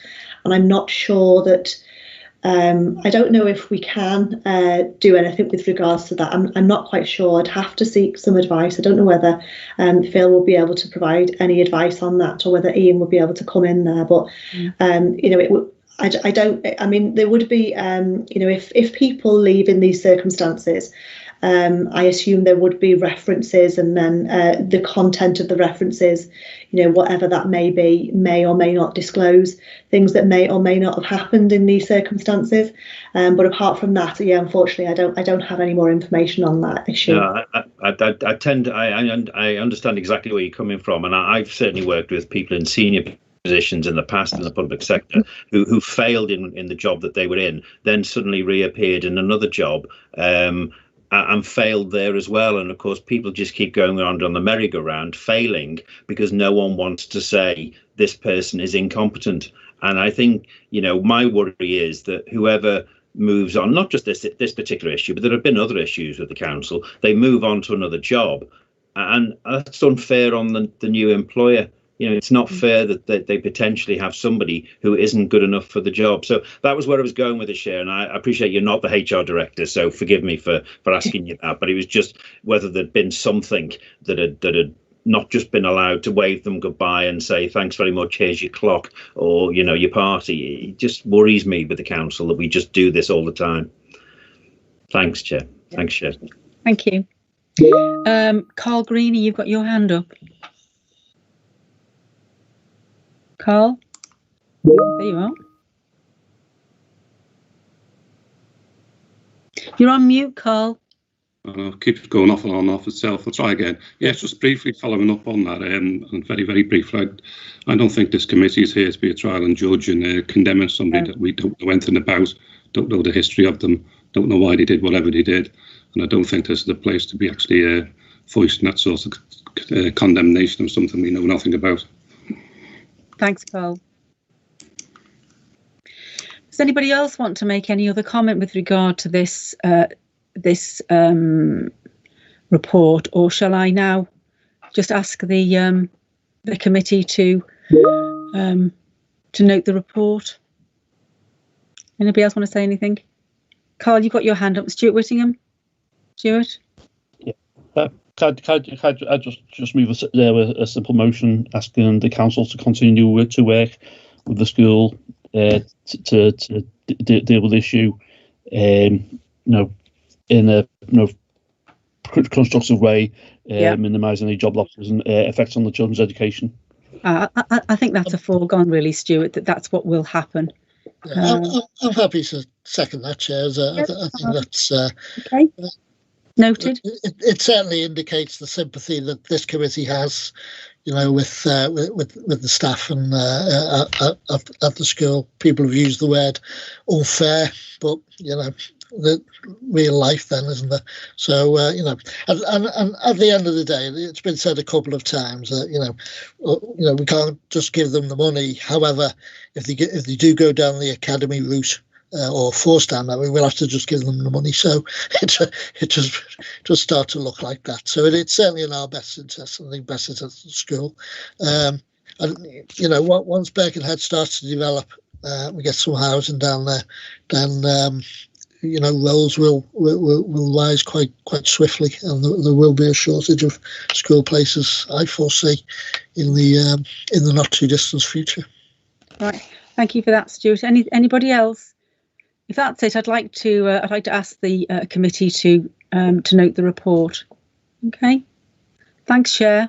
and I'm not sure that. I don't know if we can do anything with regards to that. I'm not quite sure. I'd have to seek some advice. I don't know whether Phil will be able to provide any advice on that, or whether Ian will be able to come in there. But I don't. I mean, there would be, if people leave in these circumstances, I assume there would be references, and then the content of the references, whatever that may be, may or may not disclose things that may or may not have happened in these circumstances. But apart from that, unfortunately, I don't have any more information on that issue. No, I understand exactly where you're coming from, and I've certainly worked with people in senior positions in the past in the public sector who failed in the job that they were in, then suddenly reappeared in another job. And failed there as well. And of course, people just keep going around on the merry-go-round, failing because no one wants to say this person is incompetent. And I think, my worry is that whoever moves on, not just this particular issue, but there have been other issues with the council, they move on to another job. And that's unfair on the new employer. It's not fair that they potentially have somebody who isn't good enough for the job. So that was where I was going with the share. And I appreciate you're not the HR director, so forgive me for asking you that. But it was just whether there'd been something that had not just been allowed to wave them goodbye and say, thanks very much, here's your clock, or, your party. It just worries me with the council that we just do this all the time. Thanks, Chair. Thanks, Chair. Thank you. Carl Greeny, you've got your hand up. Carl? There you are. You're on mute, Carl. Keeps going off and on off itself. I'll try again. Yes, just briefly following up on that, and very, very briefly, I don't think this committee is here to be a trial and judge and condemning somebody that we don't know anything about, don't know the history of them, don't know why they did whatever they did. And I don't think this is the place to be actually voicing that sort of condemnation of something we know nothing about. Thanks, Carl. Does anybody else want to make any other comment with regard to this report, or shall I now just ask the committee to note the report? Anybody else want to say anything? Carl, you've got your hand up. Stuart Whittingham. Stuart. Yeah. Can I just move a simple motion asking the council to continue to work with the school to deal with the issue, in a constructive way, minimising any job losses and effects on the children's education. I think that's a foregone, really, Stuart. That's what will happen. Yeah, I'm happy to second that, Chair. I think that's okay. Noted. It certainly indicates the sympathy that this committee has, with the staff and at the school. People have used the word unfair, but the real life then, isn't there? So and at the end of the day, it's been said a couple of times that we can't just give them the money. However, if they do go down the academy route, or forced down that way, we'll have to just give them the money. So it just start to look like that. So it's certainly in our best interest, and the best interest of the school. And once Birkenhead starts to develop, we get some housing down there, then roles will rise quite swiftly, and there will be a shortage of school places, I foresee, in the not too distant future. Right. Thank you for that, Stuart. Anybody else? If that's it, I'd like to ask the committee to note the report. Okay. Thanks, Chair.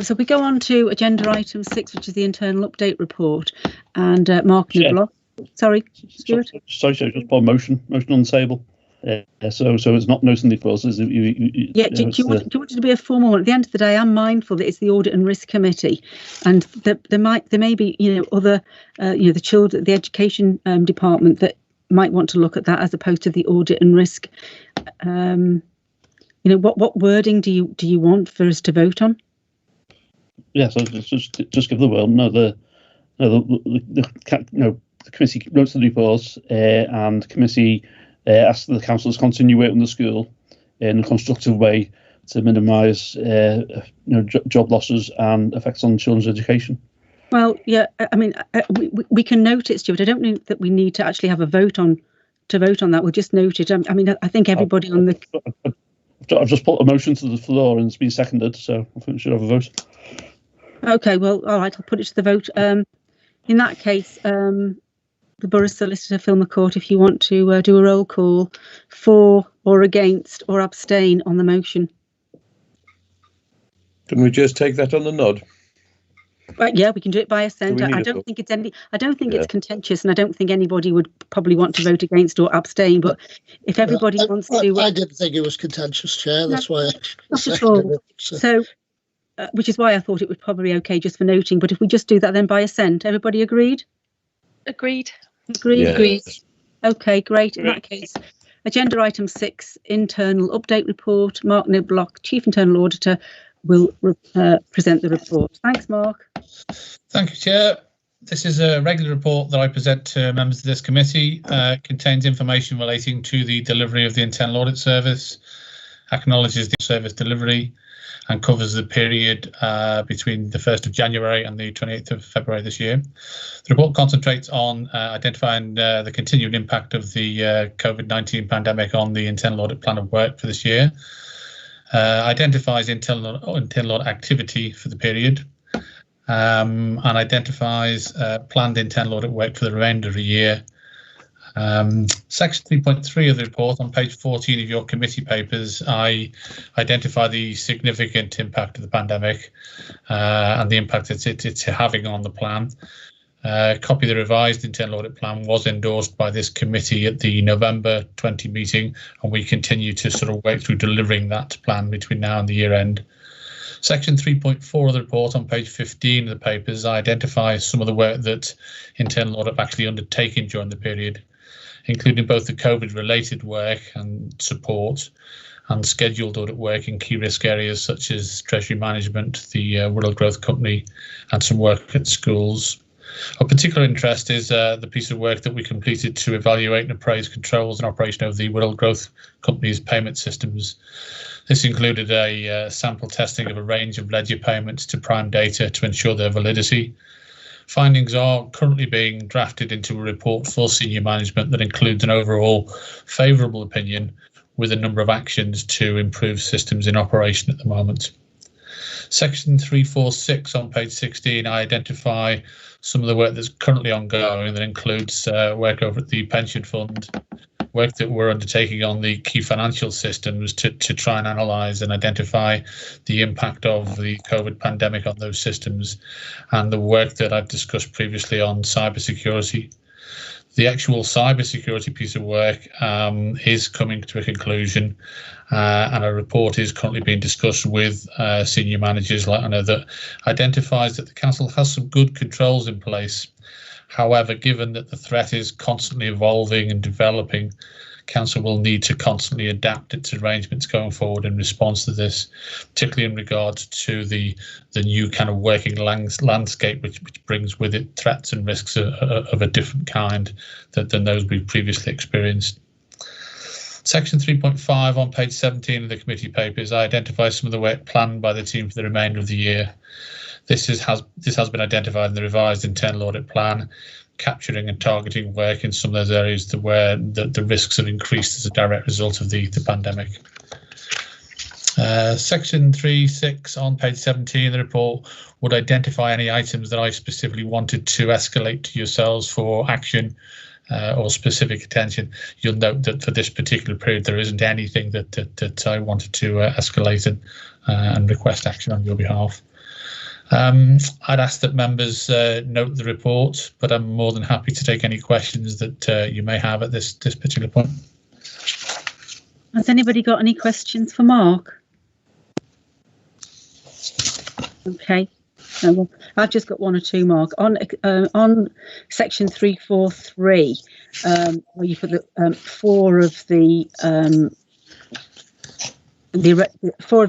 So we go on to agenda item 6, which is the internal update report, and Mark Niblock. Sorry, Stuart. Sorry, just put a motion on the table. So it's not noting the process. Do you want it to be a formal one? At the end of the day, I'm mindful that it's the Audit and Risk Committee, and there may be other the Education Department that might want to look at that as opposed to the Audit and Risk. What wording do you want for us to vote on? Yeah, so just give the word. The committee notes the reports, and the committee asks the council to continue working with the school in a constructive way minimise job losses and effects on children's education. Well, yeah, I mean, we can note it, Stuart. I don't know that we need to actually have a vote on that. We'll just note it. I mean, I think everybody on the. I've just put a motion to the floor and it's been seconded, so I think we should have a vote. Okay, well, all right, I'll put it to the vote. In that case, the Borough Solicitor, Phil McCourt, if you want to do a roll call for or against or abstain on the motion. Can we just take that on the nod? Right, yeah, we can do it by assent. I don't think it's it's contentious, and I don't think anybody would probably want to vote against or abstain. But if everybody wants to, I didn't think it was contentious, Chair. That's why. Not at all. So, which is why I thought it was probably okay just for noting. But if we just do that, then by assent, everybody agreed? Agreed. Agreed. Yes. Agreed. Okay, great. In that case, agenda item 6, internal update report. Mark Niblock, Chief Internal Auditor, will present the report. Thanks, Mark. Thank you, Chair. This is a regular report that I present to members of this committee. It contains information relating to the delivery of the Internal Audit Service, acknowledges the service delivery, and covers the period between the 1st of January and the 28th of February this year. The report concentrates on identifying the continued impact of the COVID-19 pandemic on the internal audit plan of work for this year, identifies internal audit activity for the period, and identifies planned internal audit work for the remainder of the year. Section 3.3 of the report on page 14 of your committee papers, I identify the significant impact of the pandemic and the impact it's having on the plan. A copy of the revised internal audit plan was endorsed by this committee at the November 20 meeting, and we continue to sort of work through delivering that plan between now and the year end. Section 3.4 of the report on page 15 of the papers, I identify some of the work that internal audit have actually undertaken during the period, including both the COVID-related work and support and scheduled audit work in key risk areas such as Treasury Management, the Wirral Growth Company, and some work at schools. Of particular interest is the piece of work that we completed to evaluate and appraise controls and operation of the Wirral Growth Company's payment systems. This included a sample testing of a range of ledger payments to prime data to ensure their validity. Findings are currently being drafted into a report for senior management that includes an overall favourable opinion with a number of actions to improve systems in operation at the moment. Section 346 on page 16, I identify some of the work that's currently ongoing that includes work over at the pension fund, work that we're undertaking on the key financial systems to try and analyse and identify the impact of the COVID pandemic on those systems, and the work that I've discussed previously on cybersecurity. The actual cybersecurity piece of work is coming to a conclusion, and a report is currently being discussed with senior managers like Anna that identifies that the council has some good controls in place. However, given that the threat is constantly evolving and developing, council will need to constantly adapt its arrangements going forward in response to this, particularly in regards to the new kind of working landscape, which brings with it threats and risks of a different kind than those we've previously experienced. Section 3.5 on page 17 of the committee papers identifies some of the work planned by the team for the remainder of the year. This has been identified in the revised internal audit plan, capturing and targeting work in some of those areas where the risks have increased as a direct result of the pandemic. Section 3.6 on page 17 of the report would identify any items that I specifically wanted to escalate to yourselves for action or specific attention. You'll note that for this particular period there isn't anything that I wanted to escalate and request action on your behalf. I'd ask that members note the report, but I'm more than happy to take any questions that you may have at this particular point. Has anybody got any questions for Mark? Okay, well, I've just got one or two, Mark. On section 343, where you put the four of the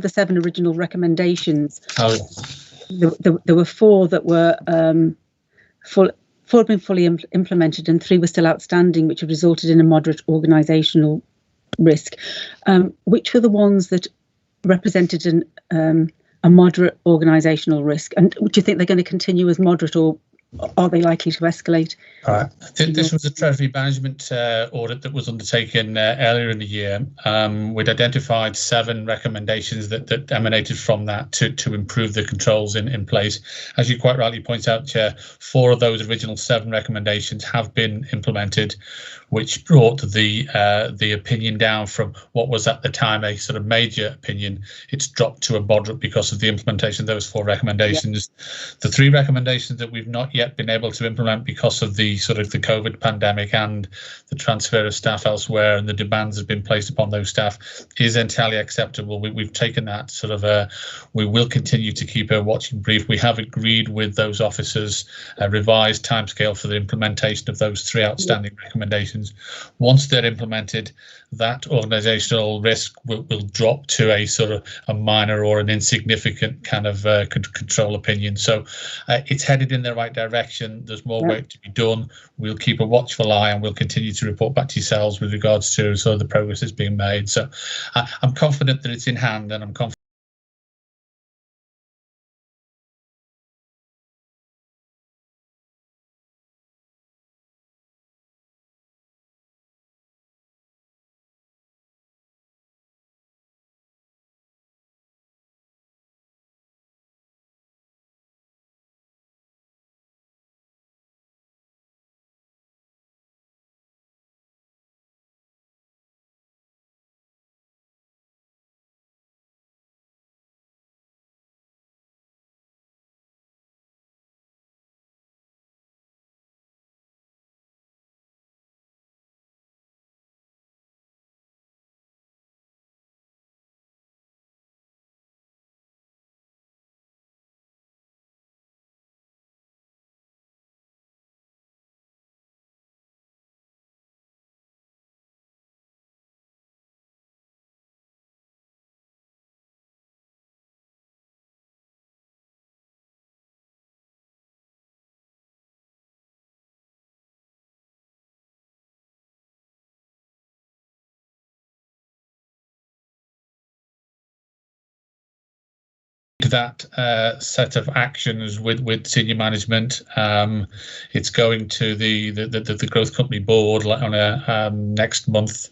7 original recommendations. Oh. There were 4 that were 4 had been fully implemented and 3 were still outstanding, which have resulted in a moderate organisational risk. Which were the ones that represented a moderate organisational risk? And do you think they're going to continue as moderate, or are they likely to escalate? This was a Treasury management audit that was undertaken earlier in the year. We'd identified 7 recommendations that emanated from that to improve the controls in place. As you quite rightly point out, Chair, 4 of those original 7 recommendations have been implemented, which brought the opinion down from what was at the time a sort of major opinion. It's dropped to a moderate because of the implementation of those 4 recommendations. The 3 recommendations that we've not yet been able to implement because of the sort of the COVID pandemic and the transfer of staff elsewhere and the demands that have been placed upon those staff is entirely acceptable. We've taken that sort of we will continue to keep a watching brief. We have agreed with those officers a revised timescale for the implementation of those 3 outstanding recommendations. Once they're implemented, that organisational risk will drop to a sort of a minor or an insignificant kind of control opinion. So it's headed in the right direction. There's more work to be done. We'll keep a watchful eye and we'll continue to report back to yourselves with regards to sort of the progress that's being made. So I'm confident that it's in hand, and I'm confident that set of actions with senior management. It's going to the growth company board on a next month.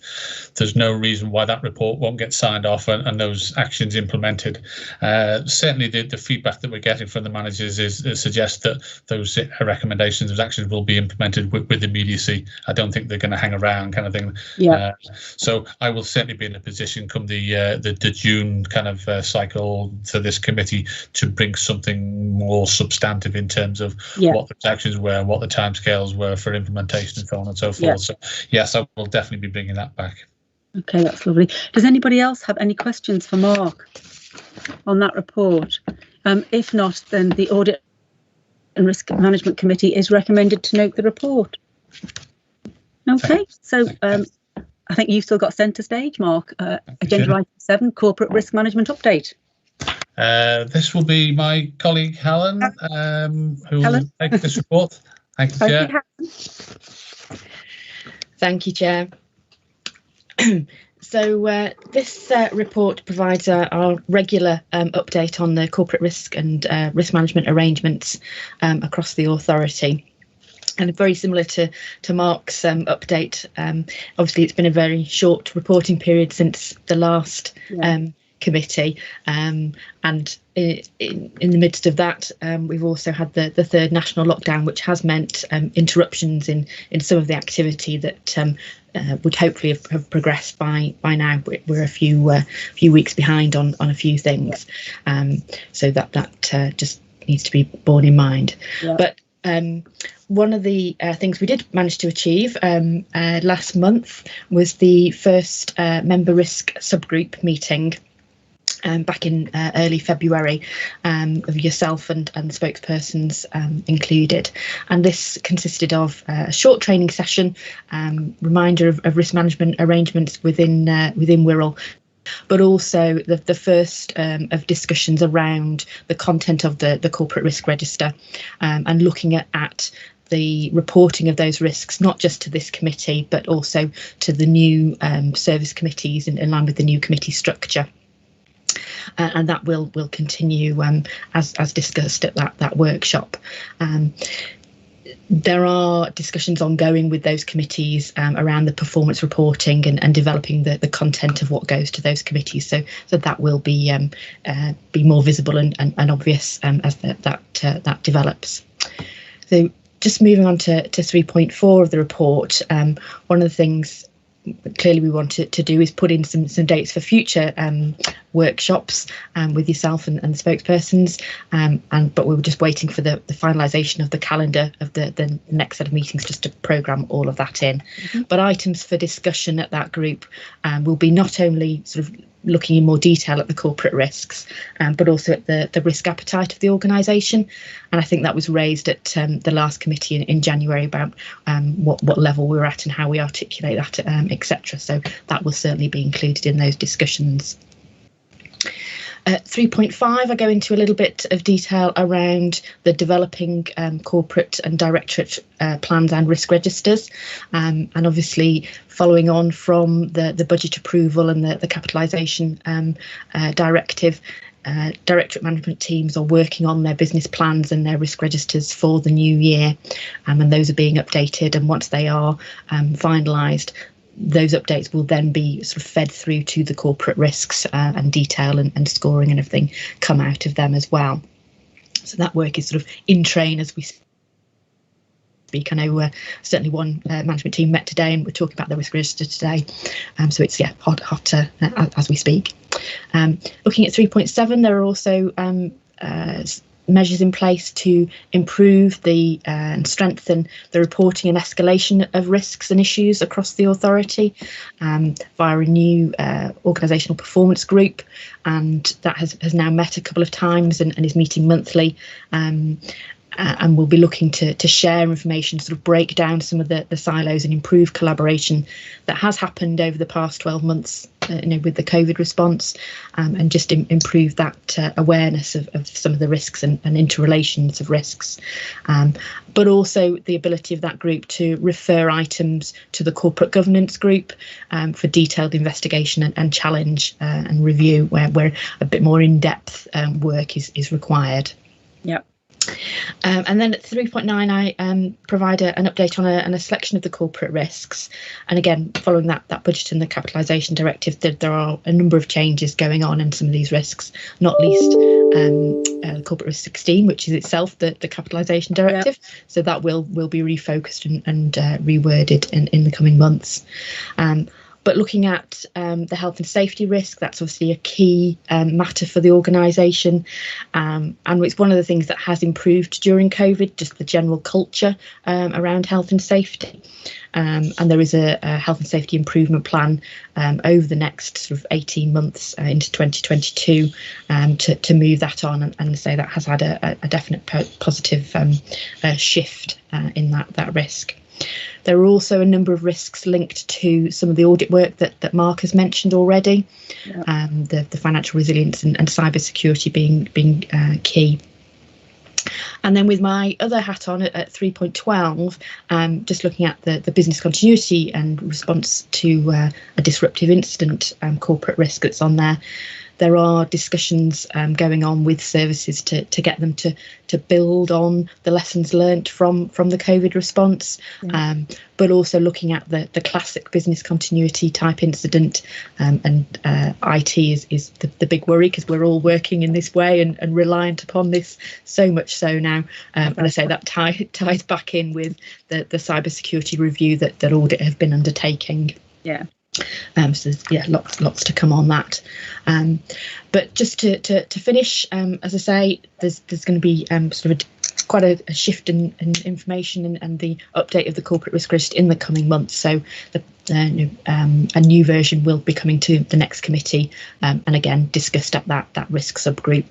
There's no reason why that report won't get signed off and those actions implemented. Certainly the feedback that we're getting from the managers suggests that those recommendations, those actions will be implemented with immediacy. I don't think they're going to hang around, kind of thing. So I will certainly be in a position come the June kind of cycle to this committee to bring something more substantive in terms of what the actions were, what the timescales were for implementation, and so on and so forth. So yes, I will definitely be bringing that back. Okay, that's lovely. Does anybody else have any questions for Mark on that report? If not, then the Audit and Risk Management Committee is recommended to note the report. Okay, so I think you've still got centre stage, Mark. Agenda item 7, Corporate Risk Management Update. This will be my colleague Helen, who will take this report. Thank you, Chair. Thank you, Chair. So this report provides our regular update on the corporate risk and risk management arrangements across the authority. And very similar to Mark's update, obviously it's been a very short reporting period since the last committee, and in the midst of that we've also had the third national lockdown, which has meant interruptions in some of the activity that would hopefully have progressed by now. We're a few weeks behind on a few things, so that just needs to be borne in mind. But one of the things we did manage to achieve last month was the first member risk subgroup meeting back in early February, of yourself and the spokespersons included. And this consisted of a short training session, reminder of risk management arrangements within Wirral, but also the first of discussions around the content of the corporate risk register, and looking at the reporting of those risks, not just to this committee, but also to the new service committees in line with the new committee structure. and that will continue as discussed at that workshop. There are discussions ongoing with those committees around the performance reporting and developing the content of what goes to those committees. So that will be more visible and obvious as that develops. So just moving on to 3.4 of the report, one of the things clearly we want to do is put in some dates for future workshops with yourself and the spokespersons, but we were just waiting for the finalisation of the calendar of the next set of meetings just to programme all of that in. But items for discussion at that group will be not only sort of looking in more detail at the corporate risks, but also at the risk appetite of the organisation. And I think that was raised at the last committee in January about what level we're at and how we articulate that, etc. So that will certainly be included in those discussions. 3.5, I go into a little bit of detail around the developing corporate and directorate plans and risk registers, and obviously following on from the budget approval and the capitalisation directive. Directorate management teams are working on their business plans and their risk registers for the new year, and those are being updated, and once they are finalised, those updates will then be sort of fed through to the corporate risks and detail and scoring and everything come out of them as well. So that work is sort of in train as we speak. I know certainly one management team met today and we're talking about the risk register today. So it's hot as we speak. Looking at 3.7, there are also measures in place to improve and strengthen the reporting and escalation of risks and issues across the authority via a new organisational performance group, and that has now met a couple of times and is meeting monthly. And we'll be looking to share information, sort of break down some of the silos and improve collaboration that has happened over the past 12 months with the COVID response, and just improve that awareness of some of the risks and interrelations of risks. But also the ability of that group to refer items to the corporate governance group for detailed investigation and challenge and review where a bit more in-depth work is required. Yep. And then at 3.9, I provide an update on a selection of the corporate risks. And again, following that budget and the capitalisation directive, there are a number of changes going on in some of these risks, not least corporate risk 16, which is itself the capitalisation directive. Yep. So that will be refocused and reworded in the coming months. But looking at the health and safety risk, that's obviously a key matter for the organisation. And it's one of the things that has improved during COVID, just the general culture around health and safety. And there is a health and safety improvement plan over the next sort of 18 months into 2022 to move that on and say that has had a definite positive shift in that risk. There are also a number of risks linked to some of the audit work that Mark has mentioned already, the financial resilience and cyber security being key. And then with my other hat on at 3.12, just looking at the business continuity and response to a disruptive incident corporate risk that's on there. There are discussions going on with services to get them to build on the lessons learnt from the COVID response, but also looking at the classic business continuity type incident, and IT is the big worry because we're all working in this way and reliant upon this so much so now. And I say that ties back in with the cybersecurity review that Audit have been undertaking. Yeah. So yeah, lots to come on that. But just to finish, as I say, there's going to be sort of quite a shift in information and the update of the corporate risk register in the coming months. So a new version will be coming to the next committee, and again discussed at that risk subgroup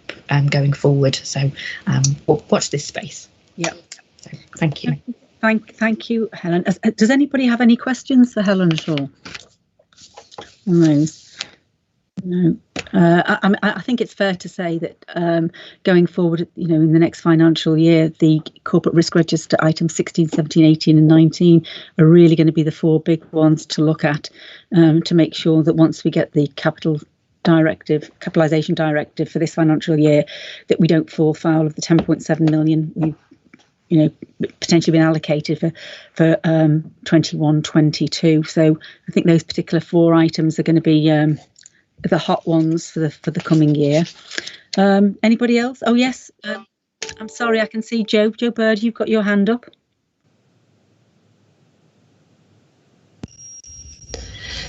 going forward. So watch this space. Yeah. So thank you. Thank you, Helen. Does anybody have any questions for Helen at all? No. I think it's fair to say that going forward, in the next financial year, the corporate risk register items 16, 17, 18 and 19 are really going to be the four big ones to look at, to make sure that once we get the capital capitalisation directive for this financial year, that we don't fall foul of the 10.7 million we've potentially been allocated for 21-22. So I think those particular 4 items are going to be the hot ones for the coming year. Anybody else? Oh yes, I'm sorry, I can see Joe Bird, you've got your hand up.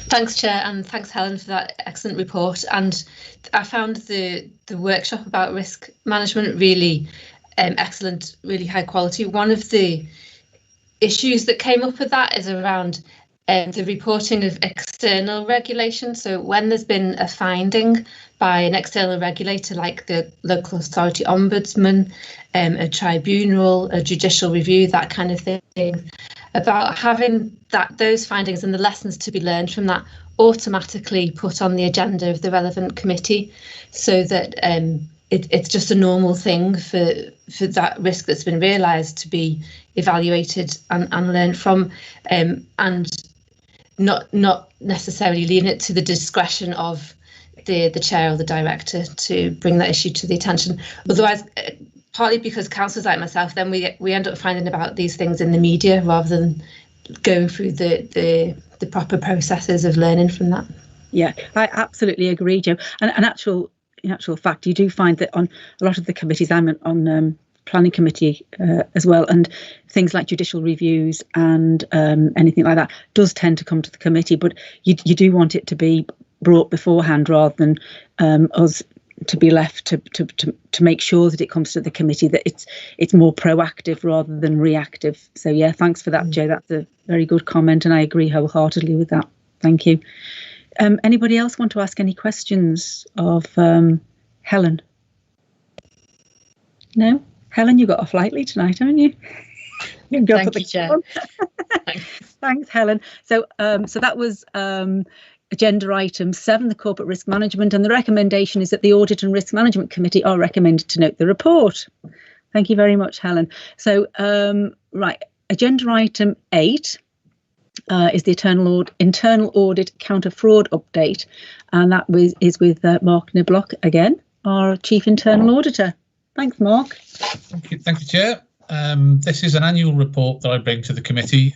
Thanks, Chair, and thanks, Helen, for that excellent report. And I found the workshop about risk management really excellent, really high quality. One of the issues that came up with that is around the reporting of external regulation. So when there's been a finding by an external regulator like the local authority ombudsman, a tribunal, a judicial review, that kind of thing, about having those findings and the lessons to be learned from that automatically put on the agenda of the relevant committee, so that it's just a normal thing for that risk that's been realised to be evaluated and learned from, and not necessarily leaving it to the discretion of the chair or the director to bring that issue to the attention. Otherwise, partly because councillors like myself, then we end up finding about these things in the media rather than going through the proper processes of learning from that. Yeah, I absolutely agree, Joe. And in actual fact, you do find that on a lot of the committees, I'm on planning committee as well, and things like judicial reviews and anything like that does tend to come to the committee, but you do want it to be brought beforehand rather than us to be left to make sure that it comes to the committee, that it's more proactive rather than reactive. So yeah, thanks for that, Joe. That's a very good comment, and I agree wholeheartedly with that. Thank you. Anybody else want to ask any questions of Helen? No? Helen, you got off lightly tonight, haven't you? You can go Thank you, Chair. Thanks, Helen. So that was agenda item 7, the corporate risk management, and the recommendation is that the Audit and Risk Management Committee are recommended to note the report. Thank you very much, Helen. So, right, agenda item 8 is the internal audit counter fraud update, and that is with Mark Niblock again, our Chief Internal Auditor. Thanks, Mark. Thank you, Chair. This is an annual report that I bring to the committee.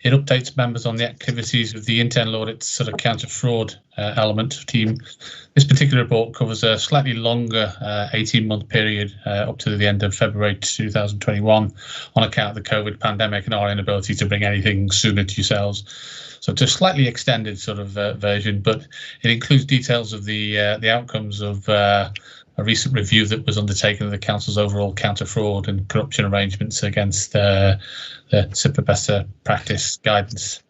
It updates members on the activities of the internal audit sort of counter fraud element team. This particular report covers a slightly longer 18-month period up to the end of February 2021 on account of the COVID pandemic and our inability to bring anything sooner to yourselves. So it's a slightly extended sort of version, but it includes details of the outcomes of a recent review that was undertaken of the council's overall counter fraud and corruption arrangements against the SIPA Better Practice guidance.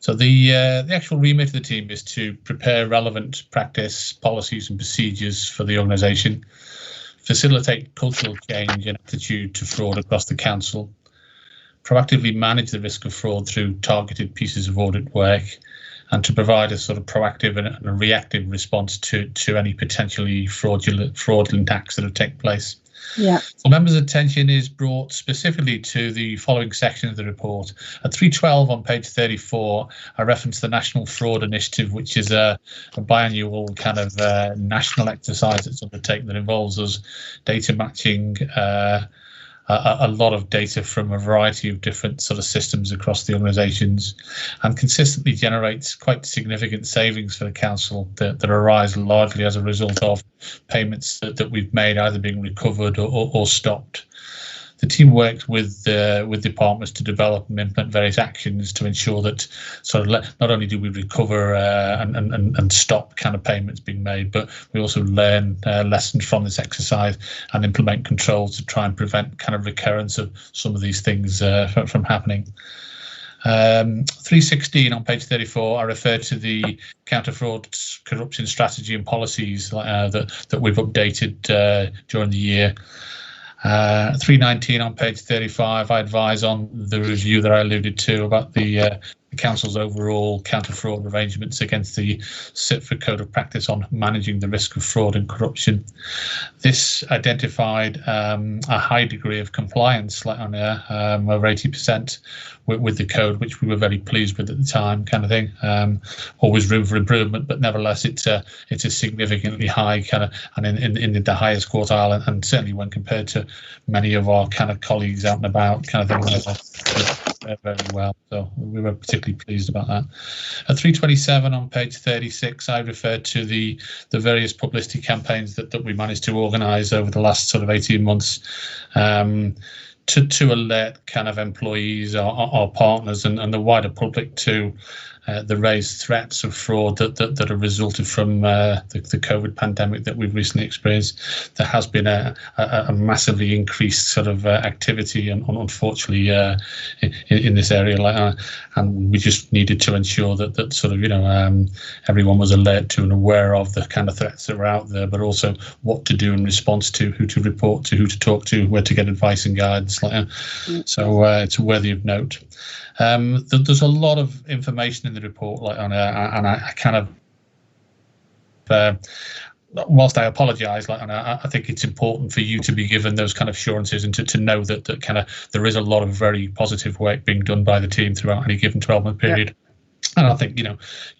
So the actual remit of the team is to prepare relevant practice, policies and procedures for the organisation, facilitate cultural change and attitude to fraud across the council, proactively manage the risk of fraud through targeted pieces of audit work, and to provide a sort of proactive and a reactive response to any potentially fraudulent acts that have taken place. Yeah. So members' attention is brought specifically to the following section of the report. At 312 on page 34, I reference the National Fraud Initiative, which is a biannual kind of national exercise that's undertaken that involves us data matching a lot of data from a variety of different sort of systems across the organisations, and consistently generates quite significant savings for the council that arise largely as a result of payments that we've made either being recovered or stopped. The team worked with departments to develop and implement various actions to ensure that sort of not only do we recover and stop kind of payments being made, but we also learn lessons from this exercise and implement controls to try and prevent kind of recurrence of some of these things from happening. 316 on page 34, I refer to the counter fraud corruption strategy and policies that we've updated during the year. 319 on page 35, I advise on the review that I alluded to about the the council's overall counter-fraud arrangements against the CITFA Code of Practice on managing the risk of fraud and corruption. This identified a high degree of compliance, like on over 80% with the code, which we were very pleased with at the time, kind of thing. Always room for improvement, but nevertheless, it's a significantly high kind of, and in the highest quartile, and certainly when compared to many of our kind of colleagues out and about, kind of thing, very well. So we were particularly pleased about that. At 327 on page 36, I referred to the various publicity campaigns that we managed to organise over the last sort of 18 months. To alert kind of employees, our partners, and the wider public to the raised threats of fraud that are resulted from the COVID pandemic that we've recently experienced. There has been a massively increased sort of activity, and unfortunately in this area, and we just needed to ensure that sort of everyone was alert to and aware of the kind of threats that were out there, but also what to do in response to, who to report to, who to talk to, where to get advice and guidance. So it's worthy of note. There's a lot of information in the report, and I kind of, whilst I apologise, and I think it's important for you to be given those kind of assurances and to know that kind of there is a lot of very positive work being done by the team throughout any given 12-month period. And I think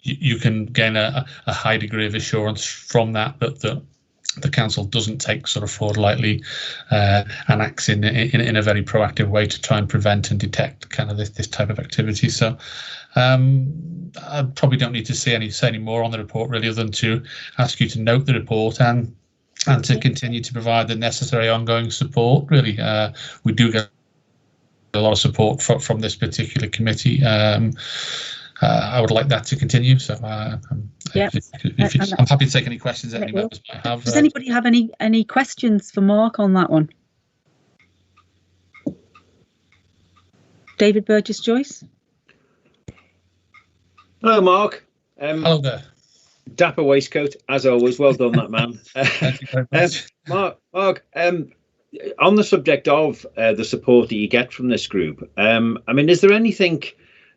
you can gain a high degree of assurance from that the council doesn't take sort of fraud lightly, and acts in a very proactive way to try and prevent and detect kind of this type of activity. So I probably don't need to say any more on the report, really, other than to ask you to note the report and to continue to provide the necessary ongoing support. Really, we do get a lot of support from this particular committee. I would like that to continue. So I'm happy to take any questions that any members might have. Does anybody have any questions for Mark on that one? David Burgess-Joyce. Hello, Mark. Hello there. Dapper waistcoat, as always. Well done, that man. Thank you very much. Mark, on the subject of the support that you get from this group, is there anything?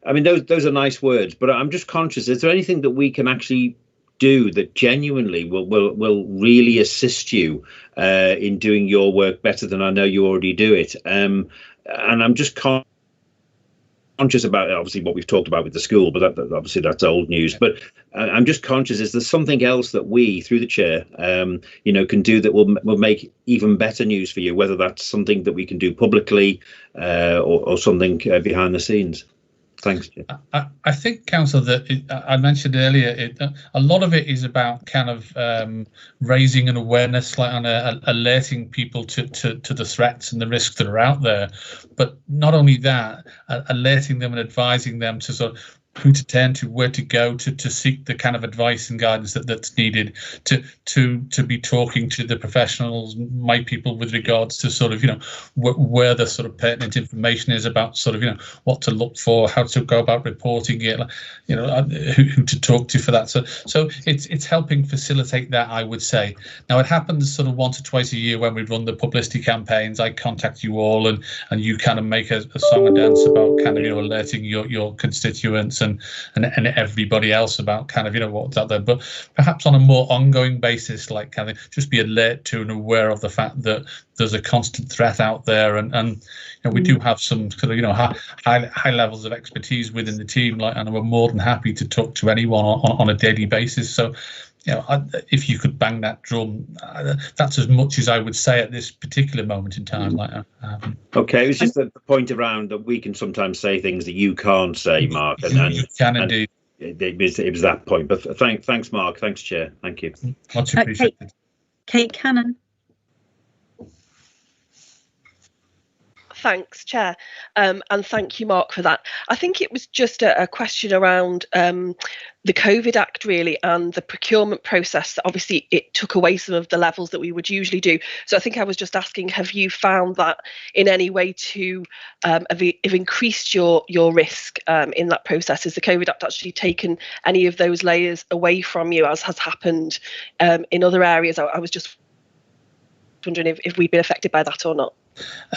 Those are nice words, but I'm just conscious, is there anything that we can actually do that genuinely will really assist you in doing your work better than I know you already do it? And I'm just conscious about, obviously, what we've talked about with the school, but obviously that's old news. But I'm just conscious, is there something else that we, through the chair, can do that will make even better news for you, whether that's something that we can do publicly or something behind the scenes? Thanks. I think, Councillor, that I mentioned earlier, a lot of it is about kind of raising an awareness, alerting people to the threats and the risks that are out there. But not only that, alerting them and advising them to sort of who to turn to, where to go to seek the kind of advice and guidance that's needed, to be talking to the professionals, my people, with regards to sort of where the sort of pertinent information is about sort of what to look for, how to go about reporting it, who to talk to for that. So it's helping facilitate that, I would say. Now it happens sort of once or twice a year when we run the publicity campaigns. I contact you all and you kind of make a song and dance about kind of alerting your constituents and everybody else about kind of what's out there, but perhaps on a more ongoing basis, kind of just be alert to and aware of the fact that there's a constant threat out there, and we do have some sort of high levels of expertise within the team, and we're more than happy to talk to anyone on a daily basis. So if you could bang that drum, that's as much as I would say at this particular moment in time. Okay, it was just the point around that we can sometimes say things that you can't say, Mark. You can indeed. It was that point. But thanks, Mark. Thanks, Chair. Thank you. Much appreciated. Kate Cannon. Thanks, Chair, and thank you, Mark, for that. I think it was just a question around the COVID Act, really, and the procurement process. Obviously, it took away some of the levels that we would usually do. So I think I was just asking, have you found that in any way to have increased your risk in that process? Has the COVID Act actually taken any of those layers away from you, as has happened in other areas? I was just wondering if we've been affected by that or not.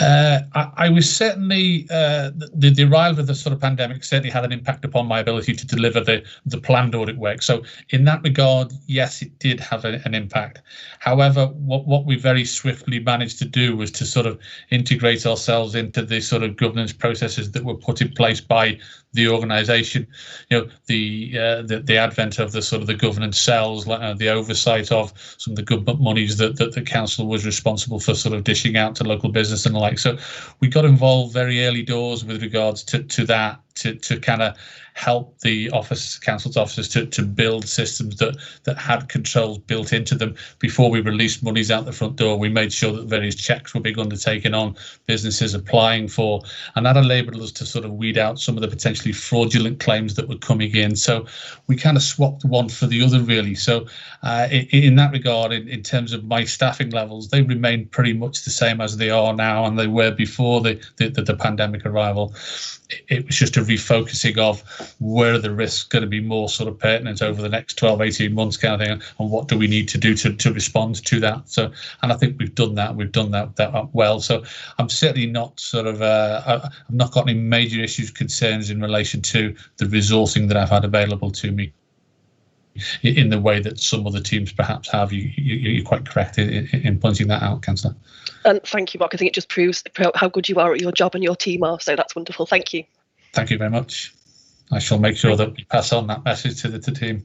I was certainly the arrival of the sort of pandemic certainly had an impact upon my ability to deliver the planned audit work. So in that regard, yes, it did have an impact. However, what we very swiftly managed to do was to sort of integrate ourselves into the sort of governance processes that were put in place by the organisation. You know, the advent of the sort of the governance cells, the oversight of some of the government monies that the council was responsible for sort of dishing out to local business and the like. So we got involved very early doors with regards to that, to kind of help the council's officers to build systems that had controls built into them before we released monies out the front door. We made sure that various checks were being undertaken on businesses applying for, and that enabled us to sort of weed out some of the potentially fraudulent claims that were coming in. So we kind of swapped one for the other, really. So in that regard, in terms of my staffing levels, they remain pretty much the same as they are now and they were before the pandemic arrival. It was just a refocusing of where are the risks going to be more sort of pertinent over the next 12, 18 months kind of thing, and what do we need to do to respond to that. So, and I think we've done that well. So I'm certainly not sort of, I've not got any major issues, concerns in relation to the resourcing that I've had available to me in the way that some other teams perhaps have. You're quite correct in pointing that out, Councillor. And thank you, Mark. I think it just proves how good you are at your job and your team are. So that's wonderful. Thank you. Thank you very much. I shall make sure that we pass on that message to the team.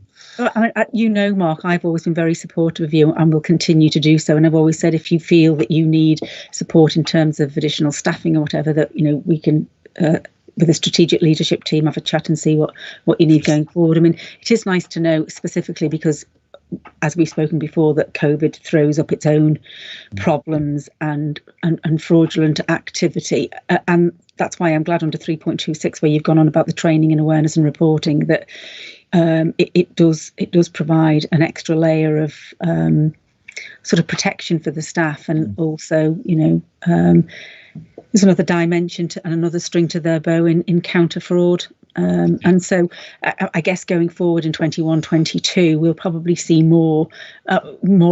You know, Mark, I've always been very supportive of you and will continue to do so. And I've always said, if you feel that you need support in terms of additional staffing or whatever, that, you know, we can, with the strategic leadership team, have a chat and see what you need going forward. I mean, it is nice to know specifically because, as we've spoken before, that COVID throws up its own problems and fraudulent activity. And that's why I'm glad under 3.26, where you've gone on about the training and awareness and reporting, that it does provide an extra layer of sort of protection for the staff, and also, you know, there's another dimension and another string to their bow in counter fraud. And so I guess going forward in 21-22, we'll probably see more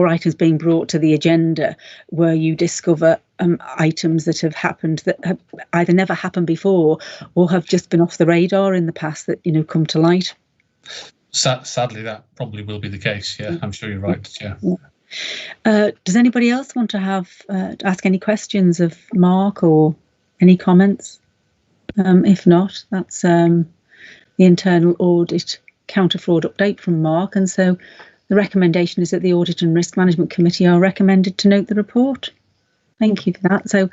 items being brought to the agenda where you discover items that have happened that have either never happened before or have just been off the radar in the past that, you know, come to light. Sadly, that probably will be the case. Yeah, I'm sure you're right. Yeah. Does anybody else want to ask any questions of Mark or any comments? If not, that's the internal audit counter fraud update from Mark. And so the recommendation is that the Audit and Risk Management Committee are recommended to note the report. Thank you for that. So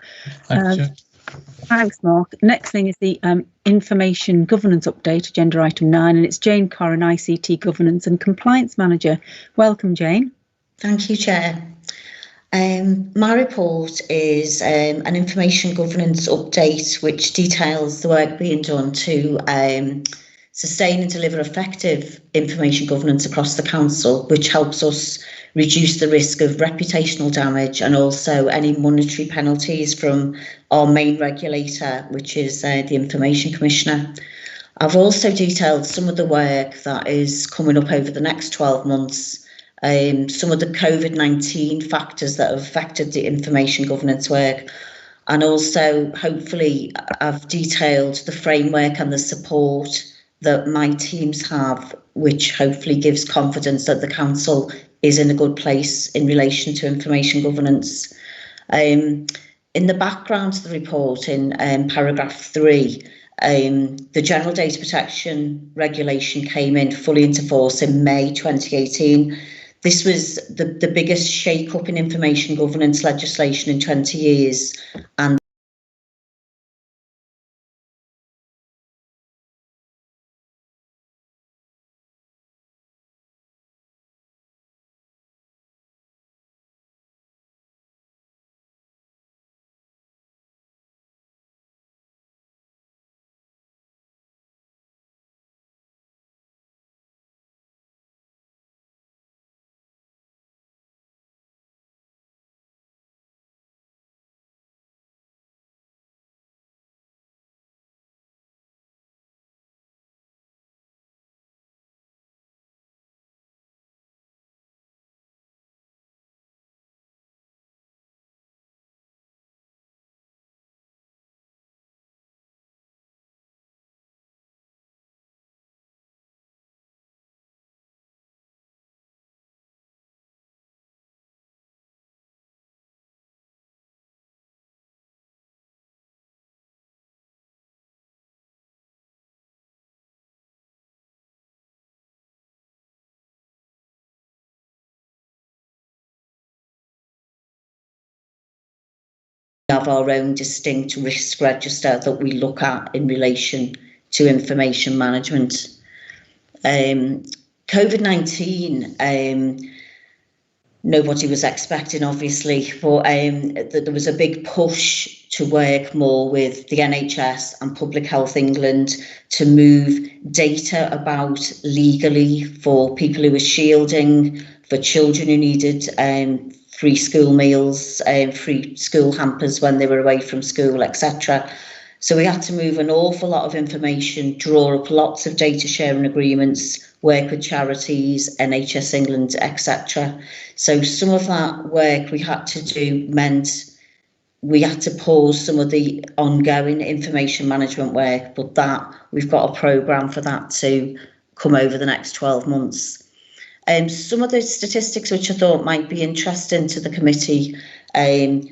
thanks, Mark. Next thing is the information governance update, agenda item 9, and it's Jane Corrin, ICT Governance and Compliance Manager. Welcome, Jane. Thank you, Chair. My report is an information governance update which details the work being done to sustain and deliver effective information governance across the council, which helps us reduce the risk of reputational damage and also any monetary penalties from our main regulator, which is the Information Commissioner. I've also detailed some of the work that is coming up over the next 12 months. Some of the COVID-19 factors that have affected the information governance work, and also hopefully I've detailed the framework and the support that my teams have, which hopefully gives confidence that the council is in a good place in relation to information governance. In the background to the report, in paragraph 3, the General Data Protection Regulation came in fully into force in May 2018. This was the biggest shake-up in information governance legislation in 20 years, and have our own distinct risk register that we look at in relation to information management. COVID-19, nobody was expecting, obviously, but there was a big push to work more with the NHS and Public Health England to move data about legally for people who were shielding, for children who needed free school meals, free school hampers when they were away from school, etc. So we had to move an awful lot of information, draw up lots of data sharing agreements, work with charities, NHS England, etc. So some of that work we had to do meant we had to pause some of the ongoing information management work, but that we've got a programme for that to come over the next 12 months. Some of the statistics which I thought might be interesting to the committee,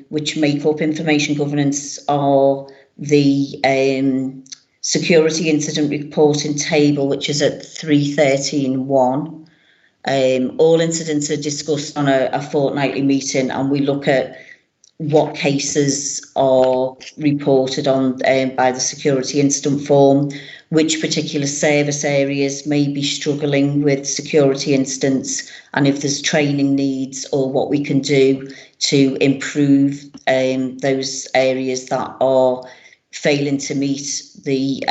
which make up information governance, are the security incident reporting table, which is at 313.1. All incidents are discussed on a fortnightly meeting, and we look at what cases are reported on by the security incident form, which particular service areas may be struggling with security incidents, and if there's training needs or what we can do to improve those areas that are failing to meet the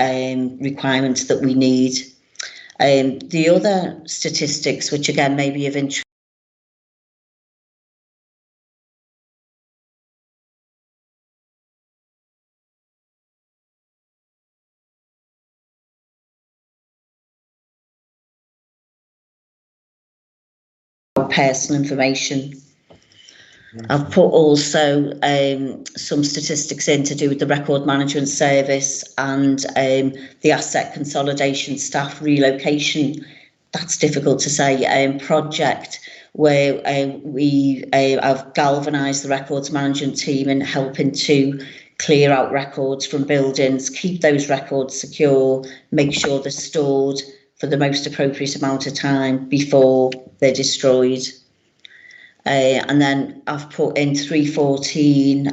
requirements that we need. The other statistics, which again may be of interest, personal information. I've put also some statistics in to do with the record management service and the asset consolidation staff relocation, that's difficult to say, project where we have galvanised the records management team in helping to clear out records from buildings, keep those records secure, make sure they're stored for the most appropriate amount of time before they're destroyed. And then I've put in 314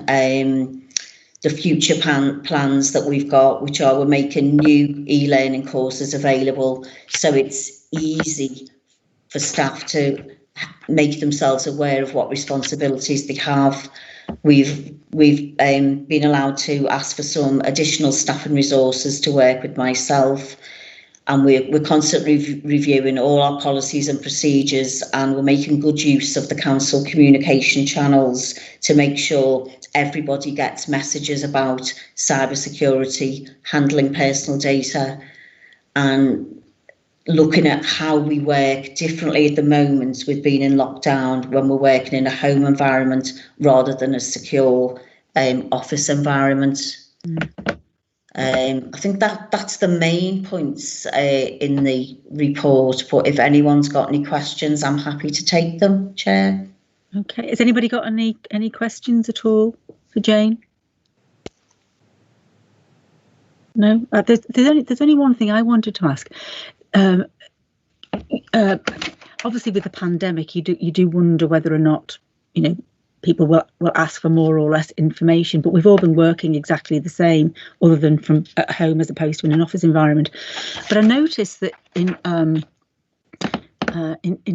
the future plans that we've got, which are we're making new e-learning courses available, so it's easy for staff to make themselves aware of what responsibilities they have. We've been allowed to ask for some additional staff and resources to work with myself. And we're constantly reviewing all our policies and procedures, and we're making good use of the council communication channels to make sure everybody gets messages about cybersecurity, handling personal data, and looking at how we work differently at the moment with being in lockdown when we're working in a home environment rather than a secure office environment. I think that's the main points in the report, but if anyone's got any questions, I'm happy to take them, Chair. Okay, has anybody got any questions at all for Jane? No, there's only one thing I wanted to ask. Obviously with the pandemic, you do wonder whether or not, you know, people will ask for more or less information, but we've all been working exactly the same, other than from at home as opposed to in an office environment. But I noticed that in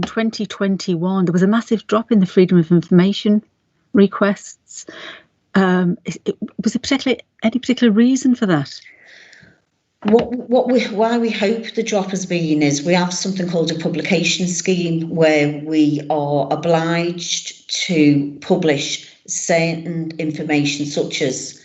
2021 there was a massive drop in the freedom of information requests. Was there any particular reason for that? Why we hope the drop has been is we have something called a publication scheme where we are obliged to publish certain information such as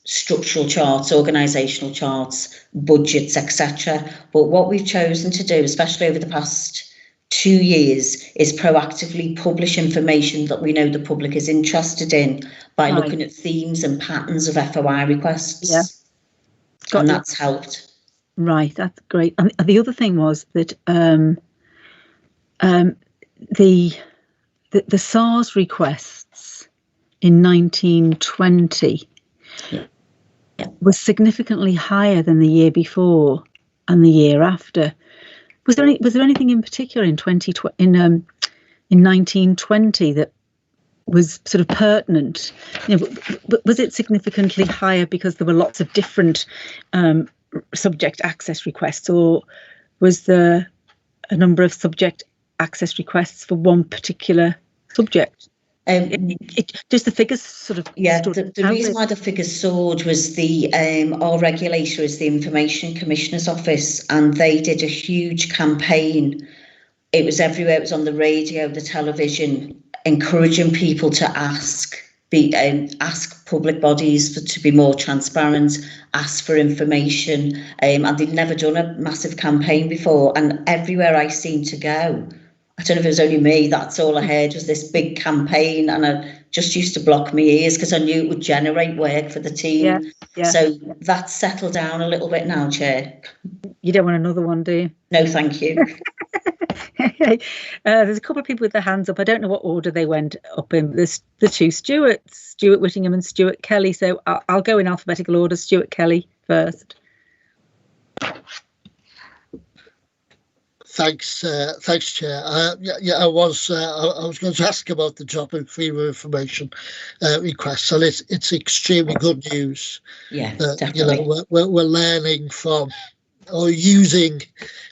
structural charts, organisational charts, budgets, etc. But what we've chosen to do, especially over the past 2 years, is proactively publish information that we know the public is interested in by looking at themes and patterns of FOI requests. Yeah. And that's helped. Right, that's great. And the other thing was that the SARS requests in 1920 was significantly higher than the year before and the year after. Was there anything in particular in 1920 that was sort of pertinent. You know, was it significantly higher because there were lots of different subject access requests, or was there a number of subject access requests for one particular subject? Just the figures sort of... Yeah, the reason why the figures soared was our regulator is the Information Commissioner's Office, and they did a huge campaign. It was everywhere. It was on the radio, the television, encouraging people to ask public bodies to be more transparent, ask for information, and they'd never done a massive campaign before. And everywhere I seemed to go, I don't know if it was only me, that's all I heard was this big campaign, and I just used to block my ears because I knew it would generate work for the team. So that's settled down a little bit now, Chair. You don't want another one, do you? No, thank you. There's a couple of people with their hands up. I don't know what order they went up in. There's the two Stuarts, Stuart Whittingham and Stuart Kelly. So I'll go in alphabetical order. Stuart Kelly first. Thanks, Chair. I was going to ask about the drop in freedom of information requests, and it's extremely good news. Yeah, definitely. We're learning from, or using,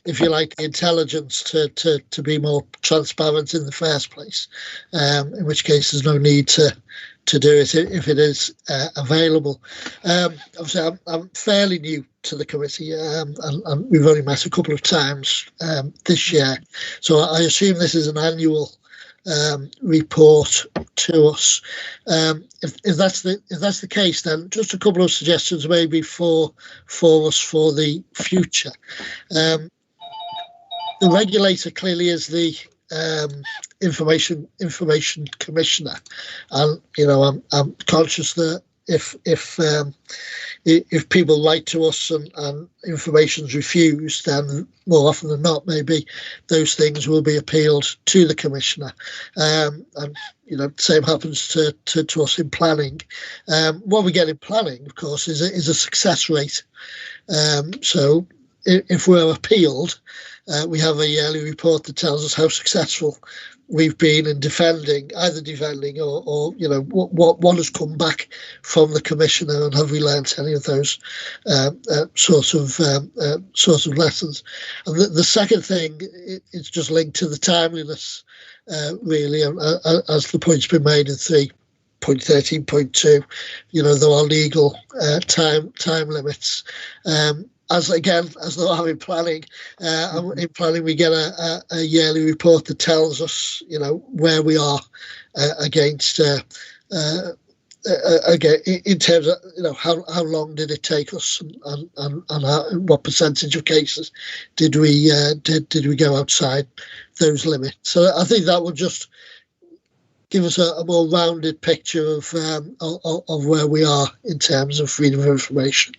if you like, the intelligence to be more transparent in the first place. In which case, there's no need to do it if it is available. Obviously, I'm fairly new to the committee, and we've only met a couple of times this year, so I assume this is an annual report to us. If that's the case, then just a couple of suggestions maybe for us for the future. The regulator clearly is the information commissioner, and I'm conscious that if people write to us and information's refused, then more often than not, maybe those things will be appealed to the commissioner. And same happens to us in planning. What we get in planning, of course, is a success rate. So if we're appealed, we have a yearly report that tells us how successful we've been in either defending or what has come back from the commissioner, and have we learnt any of those sorts of lessons. And the second thing, it's just linked to the timeliness, really, as the point's been made in 3.13.2. There are legal time limits. As though I'm in planning, we get a yearly report that tells us, where we are against, again, in terms of, how long did it take us, and what percentage of cases did we go outside those limits. So I think that would just give us a more rounded picture of where we are in terms of freedom of information.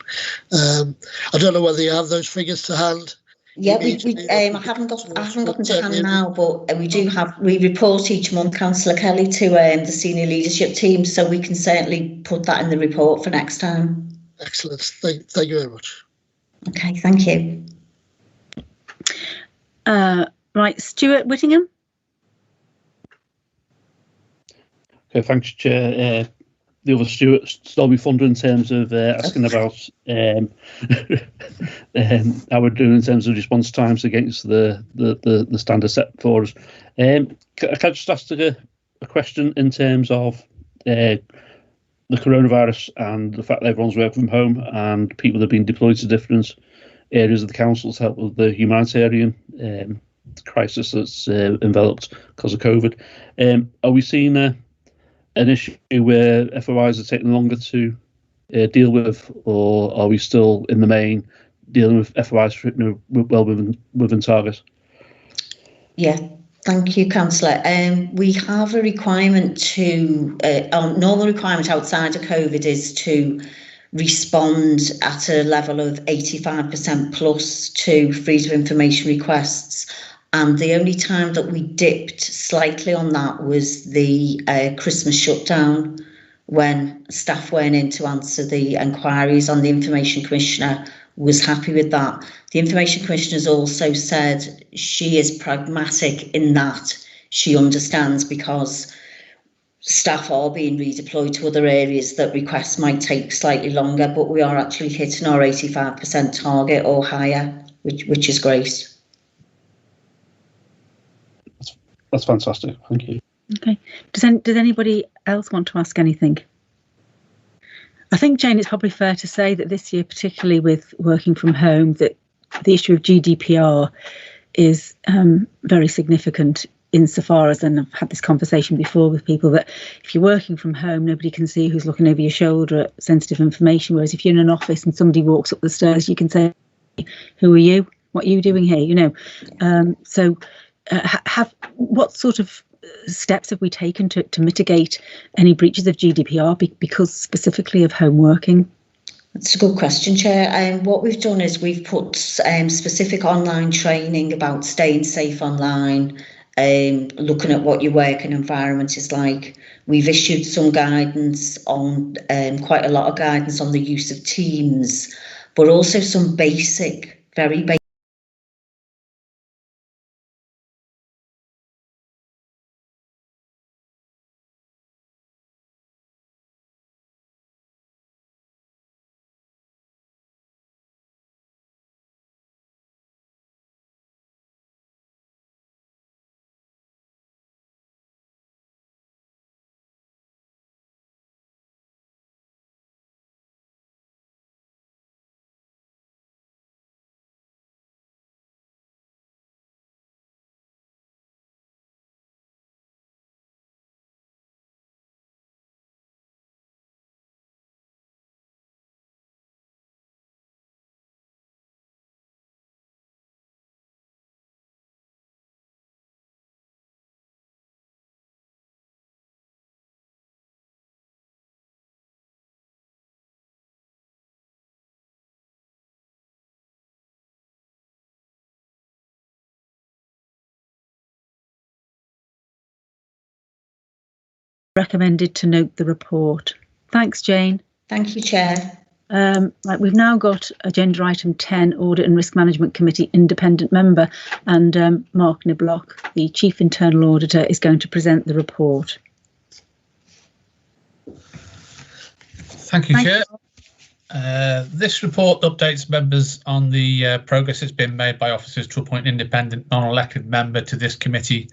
I don't know whether you have those figures to hand. Yeah, I haven't got them to hand now, but we report each month, Councillor Kelly, to the senior leadership team, so we can certainly put that in the report for next time. Excellent. Thank you very much. Okay, thank you. Right, Stuart Whittingham. Okay, thanks, Chair. The other Stuart stole me thunder in terms of asking about how we're doing in terms of response times against the standard set for us. Can I just ask a question in terms of the coronavirus and the fact that everyone's working from home and people have been deployed to different areas of the council to help with the humanitarian crisis that's enveloped because of COVID. Are we seeing an issue where FOIs are taking longer to deal with, or are we still in the main dealing with FOIs well within target? Yeah, thank you, Councillor. We have a requirement our normal requirement outside of COVID is to respond at a level of 85% plus to freedom of information requests. And the only time that we dipped slightly on that was the Christmas shutdown, when staff weren't in to answer the inquiries, and the Information Commissioner was happy with that. The Information Commissioner has also said she is pragmatic in that she understands, because staff are being redeployed to other areas that requests might take slightly longer, but we are actually hitting our 85% target or higher, which is great. That's fantastic. Thank you. Okay. Does anybody else want to ask anything? I think, Jane, it's probably fair to say that this year, particularly with working from home, that the issue of GDPR is very significant insofar as, and I've had this conversation before with people, that if you're working from home, nobody can see who's looking over your shoulder at sensitive information. Whereas if you're in an office and somebody walks up the stairs, you can say, "Who are you? What are you doing here?" You know. What sort of steps have we taken to mitigate any breaches of GDPR because specifically of home working? That's a good question, Chair. What we've done is we've put specific online training about staying safe online, looking at what your working environment is like. We've issued some guidance on, quite a lot of guidance on the use of Teams, but also some basic, very basic recommended to note the report. Thanks, Jane. Thank you, Chair. Right, we've now got agenda item 10, Audit and Risk Management Committee independent member, and Mark Niblock, the Chief Internal Auditor, is going to present the report. Thank you, Chair. This report updates members on the progress that's been made by officers to appoint an independent non-elected member to this committee.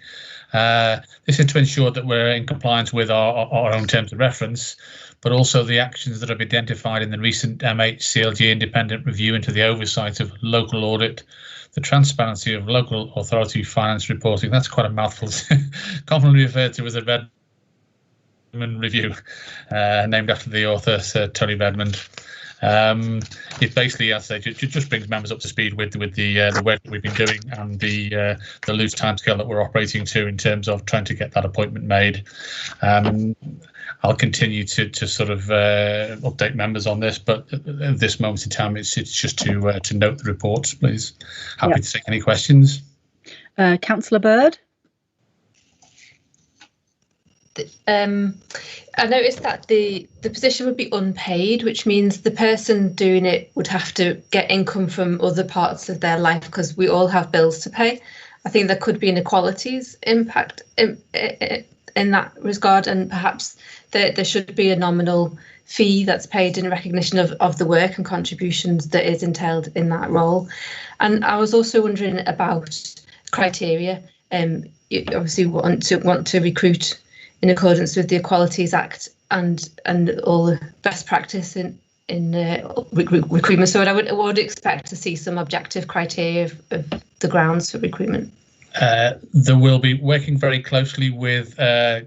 This is to ensure that we're in compliance with our own terms of reference, but also the actions that have been identified in the recent MHCLG independent review into the oversight of local audit, the transparency of local authority finance reporting. That's quite a mouthful, commonly referred to as a Redmond review, named after the author, Sir Tony Redmond. It basically, as I say, just brings members up to speed with the work that we've been doing and the loose timescale that we're operating to in terms of trying to get that appointment made. I'll continue to sort of update members on this, but at this moment in time, it's just to note the reports, please. Happy to take any questions. Councillor Bird. I noticed that the position would be unpaid, which means the person doing it would have to get income from other parts of their life because we all have bills to pay. I think there could be inequalities impact in that regard, and perhaps there should be a nominal fee that's paid in recognition of the work and contributions that is entailed in that role. And I was also wondering about criteria. You obviously want to recruit in accordance with the Equalities Act and all the best practice in recruitment. So I would expect to see some objective criteria of the grounds for recruitment. There will be working very closely with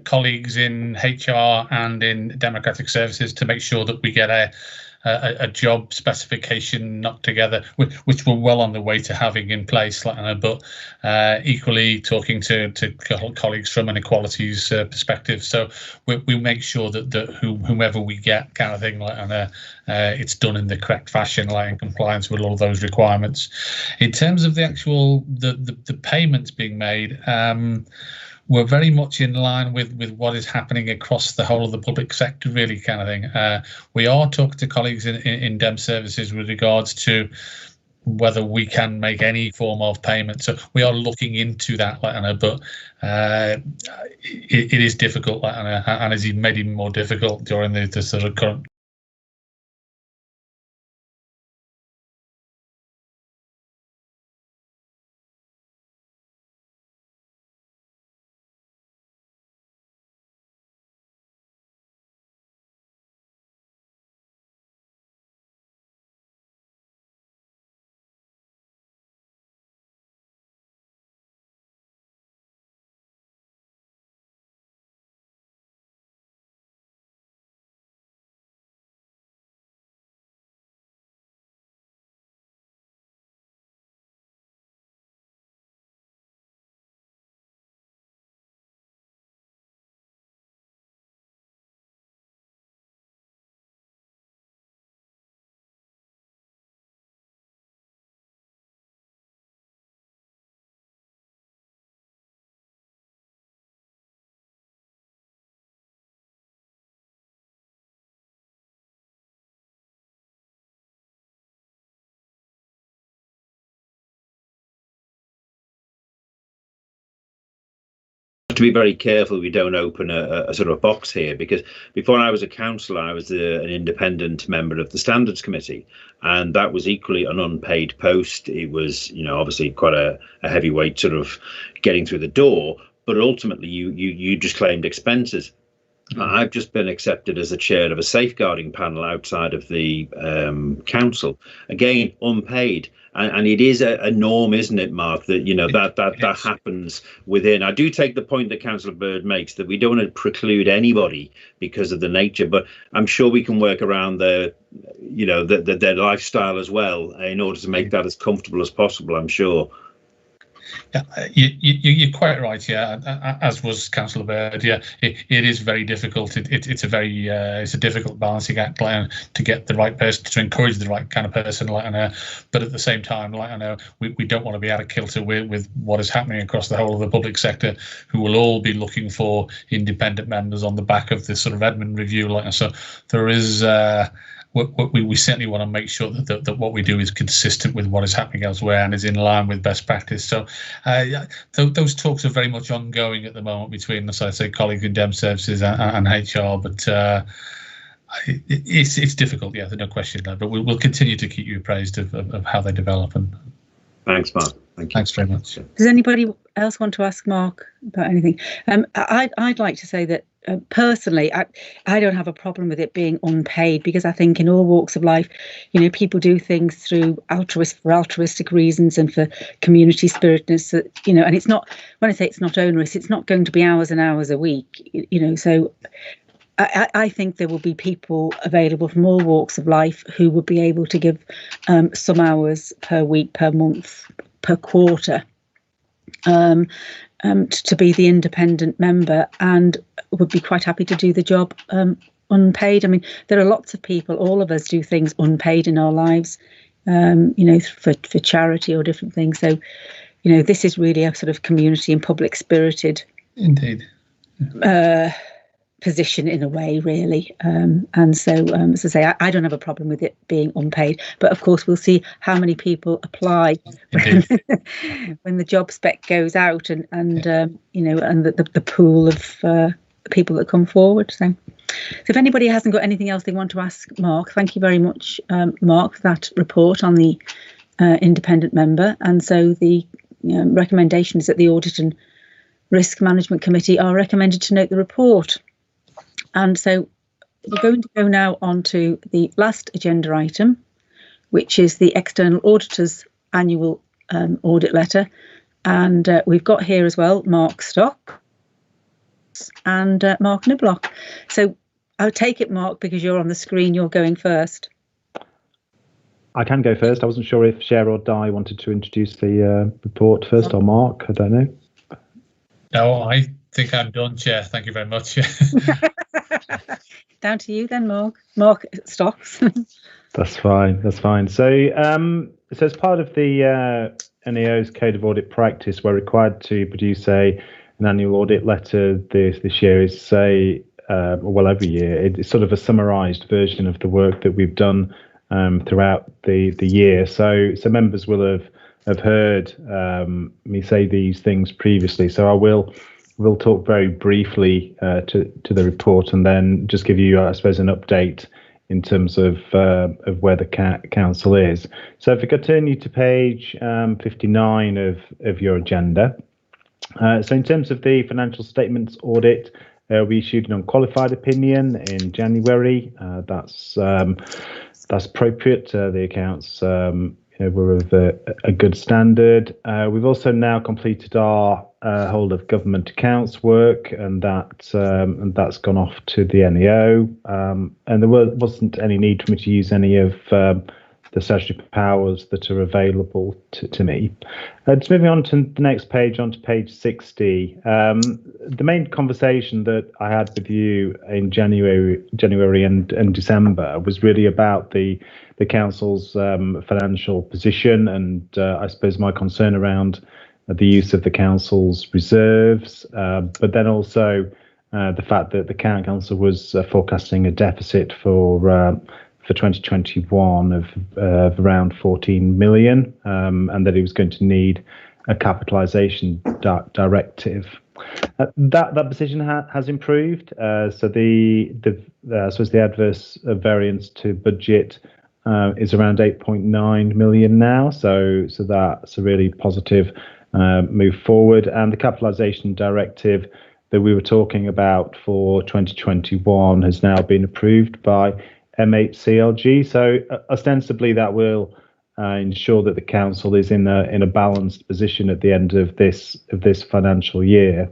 colleagues in HR and in democratic services to make sure that we get a job specification knocked together, which we're well on the way to having in place. But equally talking to colleagues from an equalities perspective. So we make sure that whomever we get, kind of thing, it's done in the correct fashion, in compliance with all those requirements. In terms of the actual the payments being made, we're very much in line with what is happening across the whole of the public sector, really, kind of thing. We are talking to colleagues in Dem services with regards to whether we can make any form of payment. So we are looking into that, but it is difficult, and it's made even more difficult during the sort of current. To be very careful we don't open a sort of box here, because before I was a councillor, I was an independent member of the Standards Committee, and that was equally an unpaid post. It was, obviously quite a heavyweight sort of getting through the door, but ultimately you just claimed expenses. I've just been accepted as a chair of a safeguarding panel outside of the council, again unpaid, and it is a norm, isn't it, Mark? That that happens within. I do take the point that Councillor Bird makes, that we don't want to preclude anybody because of the nature, but I'm sure we can work around their lifestyle as well in order to make that as comfortable as possible, I'm sure. Yeah, you're quite right. Yeah, as was Councillor Bird. Yeah, it is very difficult. It's a difficult balancing act, to get the right person, to encourage the right kind of person, but at the same time, we don't want to be out of kilter with what is happening across the whole of the public sector, who will all be looking for independent members on the back of this sort of admin review. So there is. We certainly want to make sure that what we do is consistent with what is happening elsewhere and is in line with best practice. So those talks are very much ongoing at the moment between, as I say, colleagues in Dem Services and HR, but it's difficult, yeah, there's no question there, but we'll continue to keep you appraised of how they develop. And thanks, Mark. Thank you. Thanks very much. Does anybody else want to ask Mark about anything? I'd like to say that personally, I don't have a problem with it being unpaid, because I think in all walks of life, people do things through altruistic reasons and for community spiritness, and it's not, when I say it's not onerous, it's not going to be hours and hours a week, so I think there will be people available from all walks of life who would be able to give some hours per week, per month, per quarter to be the independent member, and would be quite happy to do the job unpaid. I mean, there are lots of people, all of us do things unpaid in our lives, for charity or different things. So, this is really a sort of community and public spirited indeed position in a way, really. And so, as I say, I don't have a problem with it being unpaid, but of course we'll see how many people apply when the job spec goes out, and the pool of people that come forward. So if anybody hasn't got anything else they want to ask Mark, thank you very much, Mark, for that report on the independent member. And so the recommendation is that the Audit and Risk Management Committee are recommended to note the report. And so we're going to go now on to the last agenda item, which is the External Auditor's Annual Audit Letter. And we've got here as well Mark Stocks and Mark Niblock. So I'll take it, Mark, because you're on the screen, you're going first. I can go first. I wasn't sure if Cher or Di wanted to introduce the report first, or Mark. I don't know. No, I think I'm done, Chair. Thank you very much. Down to you then, Mark. Mark Stocks. That's fine. That's fine. So, as part of the NAO's Code of Audit Practice, we're required to produce an annual audit letter. This year is every year. It's sort of a summarised version of the work that we've done throughout the year. So members will have heard me say these things previously. So I will talk very briefly to the report, and then just give you, I suppose, an update in terms of where the council is. So if I could turn you to page 59 of your agenda. So in terms of the financial statements audit, we issued an unqualified opinion in January. That's appropriate. The accounts were of a good standard. We've also now completed our whole of government accounts work, and that's gone off to the NEO. And there wasn't any need for me to use any of the statutory powers that are available to me. Just moving on to the next page, on to page 60. The main conversation that I had with you in January and December was really about the council's financial position, and I suppose my concern around the use of the council's reserves, but then also the fact that the council was forecasting a deficit for 2021 of around 14 million, and that it was going to need a capitalisation directive. That position has improved. So I suppose the adverse variance to budget is around 8.9 million now. So that's a really positive move forward. And the capitalisation directive that we were talking about for 2021 has now been approved by MHCLG. So ostensibly that will ensure that the council is in a balanced position at the end of this financial year.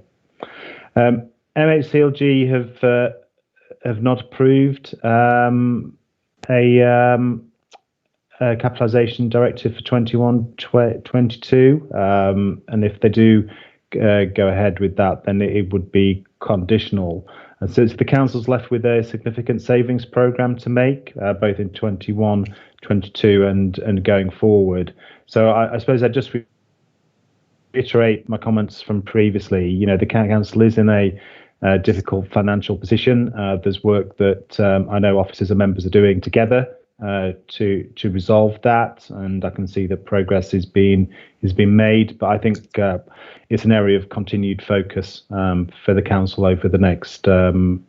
MHCLG have not approved a capitalisation directive for 21-22, and if they do go ahead with that, then it would be conditional. And so the council's left with a significant savings programme to make, both in 21-22 and going forward. So I suppose I just reiterate my comments from previously. The council is in a difficult financial position. There's work that I know officers and members are doing together to resolve that, and I can see that progress is being made. But I think it's an area of continued focus for the council over the next 12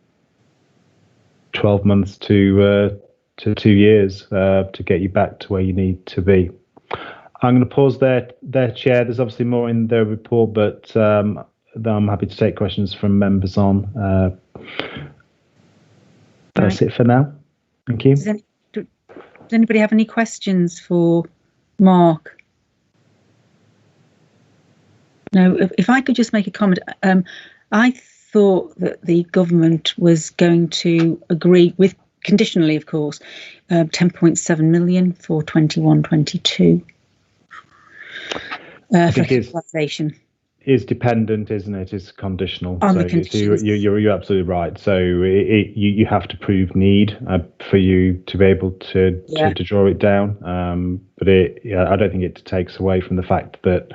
months to 2 years to get you back to where you need to be. I'm going to pause there, Chair. There's obviously more in the report, but I'm happy to take questions from members on. That's it for now. Thank you. Does anybody have any questions for Mark? No, if I could just make a comment. I thought that the government was going to agree with, conditionally of course, 10.7 million for 21-22 for capitalisation. Is dependent, isn't it? It's conditional. On so the conditions. you're absolutely right. So you have to prove need for you to be able to draw it down. But I don't think it takes away from the fact that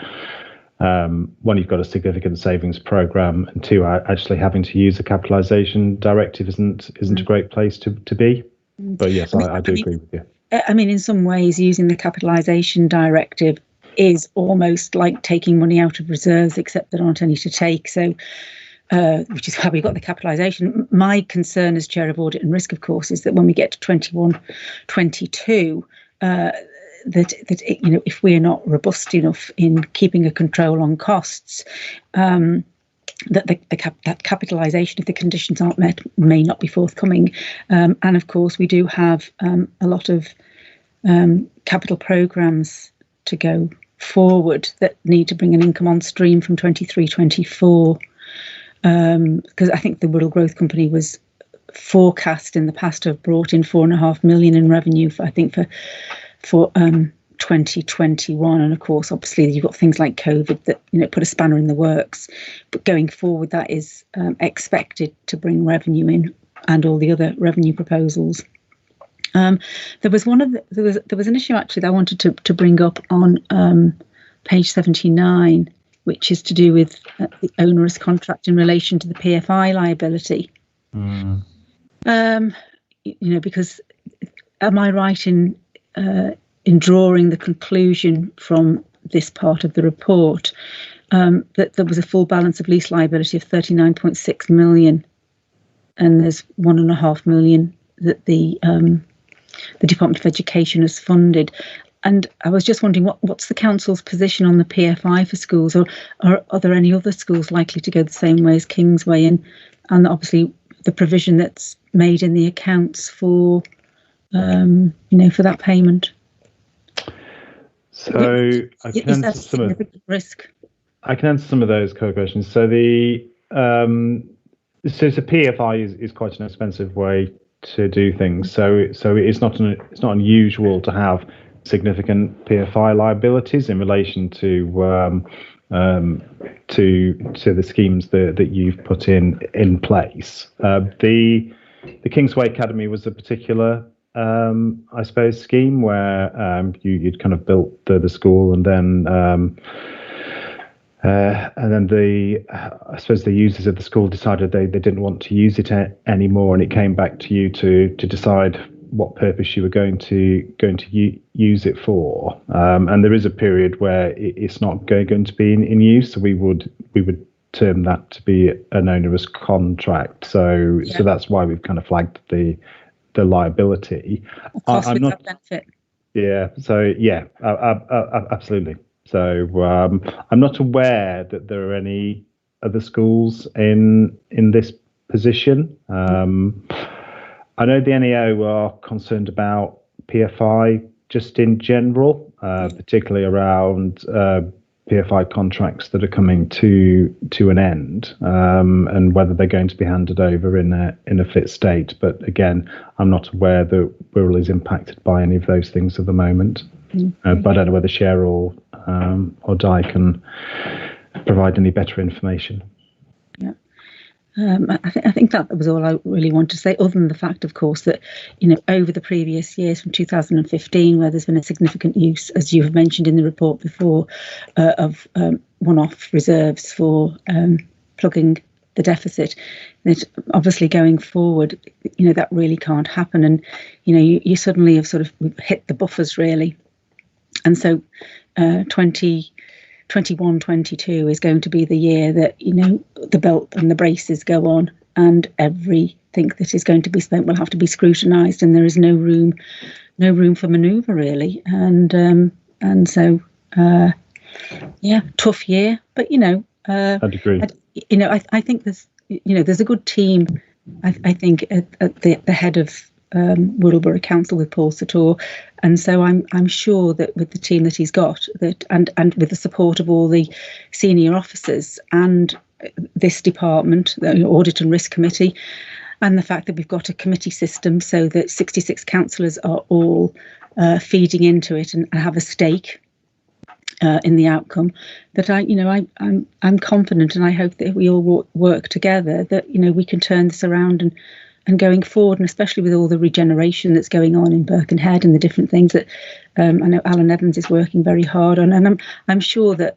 one, you've got a significant savings programme, and two, actually having to use a capitalisation directive isn't a great place to be. But yes, I do agree with you. I mean, in some ways, using the capitalisation directive is almost like taking money out of reserves, except there aren't any to take. So, which is why we got the capitalisation. My concern as Chair of Audit and Risk, of course, is that when we get to 21-22, that if we are not robust enough in keeping a control on costs, that capitalisation, if the conditions aren't met, may not be forthcoming. And of course, we do have a lot of capital programmes to go forward that need to bring an income on stream from 23-24, because I think the Wirral Growth Company was forecast in the past to have brought in 4.5 million in revenue for 2021, and of course obviously you've got things like COVID that put a spanner in the works, but going forward that is expected to bring revenue in, and all the other revenue proposals. There was an issue actually that I wanted to bring up on page 79, which is to do with the onerous contract in relation to the PFI liability. Because am I right in in drawing the conclusion from this part of the report, that there was a full balance of lease liability of 39.6 million, and there's 1.5 million that the Department of Education has funded. And I was just wondering, what's the council's position on the PFI for schools, or are there any other schools likely to go the same way as Kingsway, and obviously the provision that's made in the accounts for for that payment? So I can is that a answer some of significant risk? I can answer some of those questions. So the PFI is quite an expensive way to do things. So it's not unusual to have significant PFI liabilities in relation to the schemes that you've put in place. The Kingsway Academy was a particular I suppose scheme where you'd kind of built the school, and then I suppose the users of the school decided they didn't want to use it anymore, and it came back to you to decide what purpose you were going to use it for. And there is a period where it's not going to be in use, so we would term that to be an onerous contract. So that's why we've kind of flagged the liability. Cost without benefit. Yeah. So absolutely. So I'm not aware that there are any other schools in this position. I know the NEO are concerned about PFI just in general, particularly around PFI contracts that are coming to an end, and whether they're going to be handed over in a fit state. But again, I'm not aware that Wirral is impacted by any of those things at the moment. But I don't know whether Cher or Di can provide any better information. Yeah. I think that was all I really wanted to say, other than the fact, of course, that over the previous years, from 2015, where there's been a significant use, as you have mentioned in the report before, of one-off reserves for plugging the deficit, that obviously going forward, that really can't happen, and you suddenly have sort of hit the buffers really, and so 2021-22 is going to be the year that the belt and the braces go on, and everything that is going to be spent will have to be scrutinised, and there is no room for manoeuvre really, and so tough year, but I'd agree. I think there's a good team. I think at the head of Wirral Borough Council with Paul Sator, and so I'm sure that with the team that he's got, that and with the support of all the senior officers and this department, the Audit and Risk Committee, and the fact that we've got a committee system so that 66 councillors are all feeding into it and have a stake in the outcome, that I'm confident, and I hope that we all work together, that we can turn this around and going forward, and especially with all the regeneration that's going on in Birkenhead and the different things that I know Alan Evans is working very hard on, and I'm sure that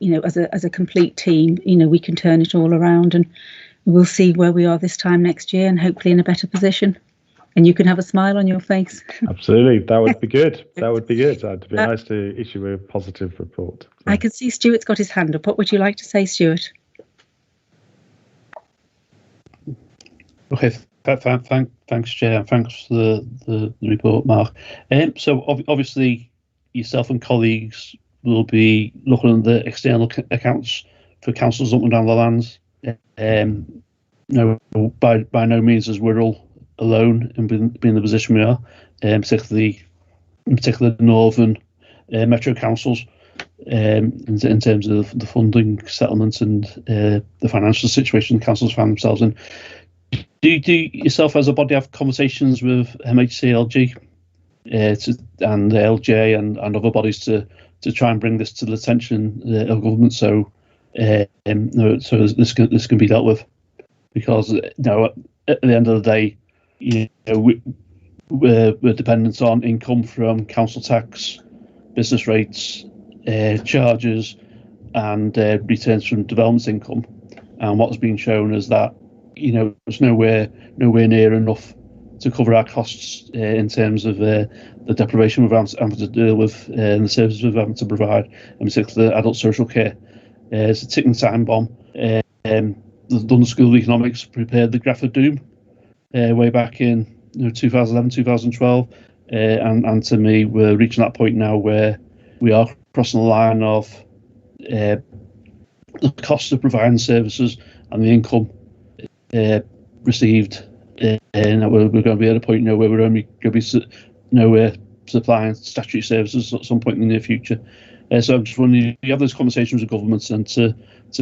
as a complete team, we can turn it all around, and we'll see where we are this time next year, and hopefully in a better position, and you can have a smile on your face. Absolutely, that would be good. That would be good. It'd be nice to issue a positive report. So. I can see Stuart's got his hand up. What would you like to say, Stuart? Okay. Thanks, Chair, and thanks for the report, Mark. So obviously, yourself and colleagues will be looking at the external accounts for councils up and down the lands. No, by no means is Wirral alone in being in the position we are, particularly northern metro councils, in terms of the funding settlements and the financial situation the councils find themselves in. Do yourself as a body have conversations with MHCLG and LJ and other bodies to try and bring this to the attention of government, so this can be dealt with? Because at the end of the day, we're dependent on income from council tax, business rates, charges, and returns from development income. And what's been shown is that it's nowhere near enough to cover our costs in terms of the deprivation we're having to deal with and the services we're having to provide, in particular adult social care. It's a ticking time bomb. The London School of Economics prepared the Graph of Doom way back in 2011, 2012, and to me, we're reaching that point now where we are crossing the line of the cost of providing services and the income received. And we're going to be at a point now where we're only going to be supplying statutory services at some point in the near future. So I'm just wondering, you have those conversations with governments and to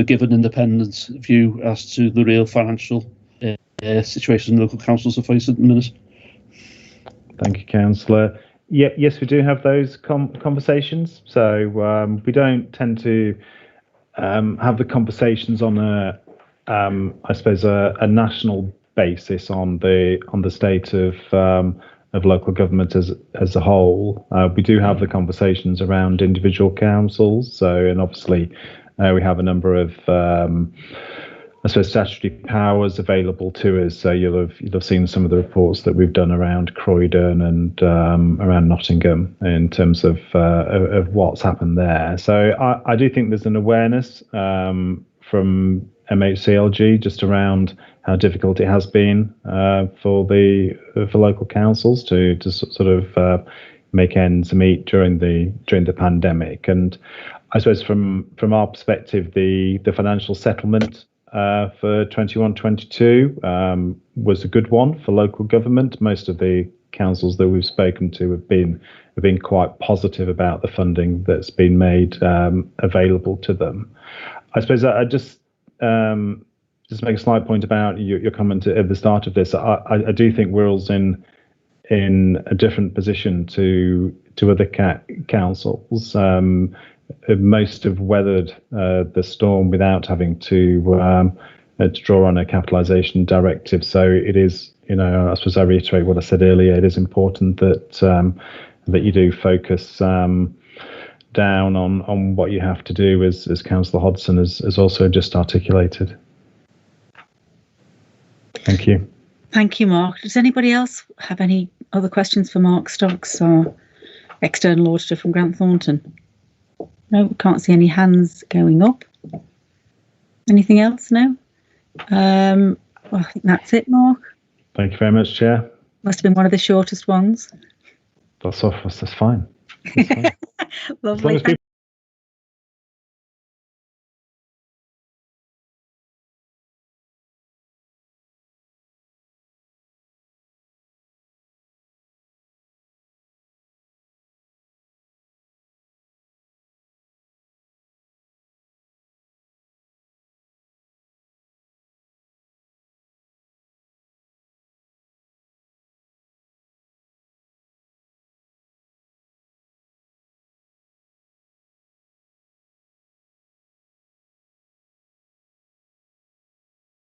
give an independent view as to the real financial situation local councils are facing at the minute. Thank you, Councillor. Yeah, yes, we do have those conversations. So we don't tend to have the conversations on I suppose a national basis on the state of local government as a whole. We do have the conversations around individual councils. So, and obviously we have a number of I suppose statutory powers available to us. So you'll have seen some of the reports that we've done around Croydon and around Nottingham in terms of what's happened there. So I do think there's an awareness from MHCLG just around how difficult it has been for local councils to sort of make ends meet during the pandemic. And I suppose from our perspective, the financial settlement for 21-22 was a good one for local government. Most of the councils that we've spoken to have been quite positive about the funding that's been made available to them. I suppose I just make a slight point about your comment at the start of this. I do think Wirral's in a different position to other councils. Most have weathered the storm without having to draw on a capitalisation directive. So it is, I suppose I reiterate what I said earlier. It is important that you do focus down on what you have to do, as Councillor Hodson has also just articulated. Thank you. Thank you, Mark. Does anybody else have any other questions for Mark Stocks, our external auditor from Grant Thornton? No, can't see any hands going up. Anything else? No? Well, I think that's it, Mark. Thank you very much, Chair. Must have been one of the shortest ones. That's fine. That's fine. Lovely.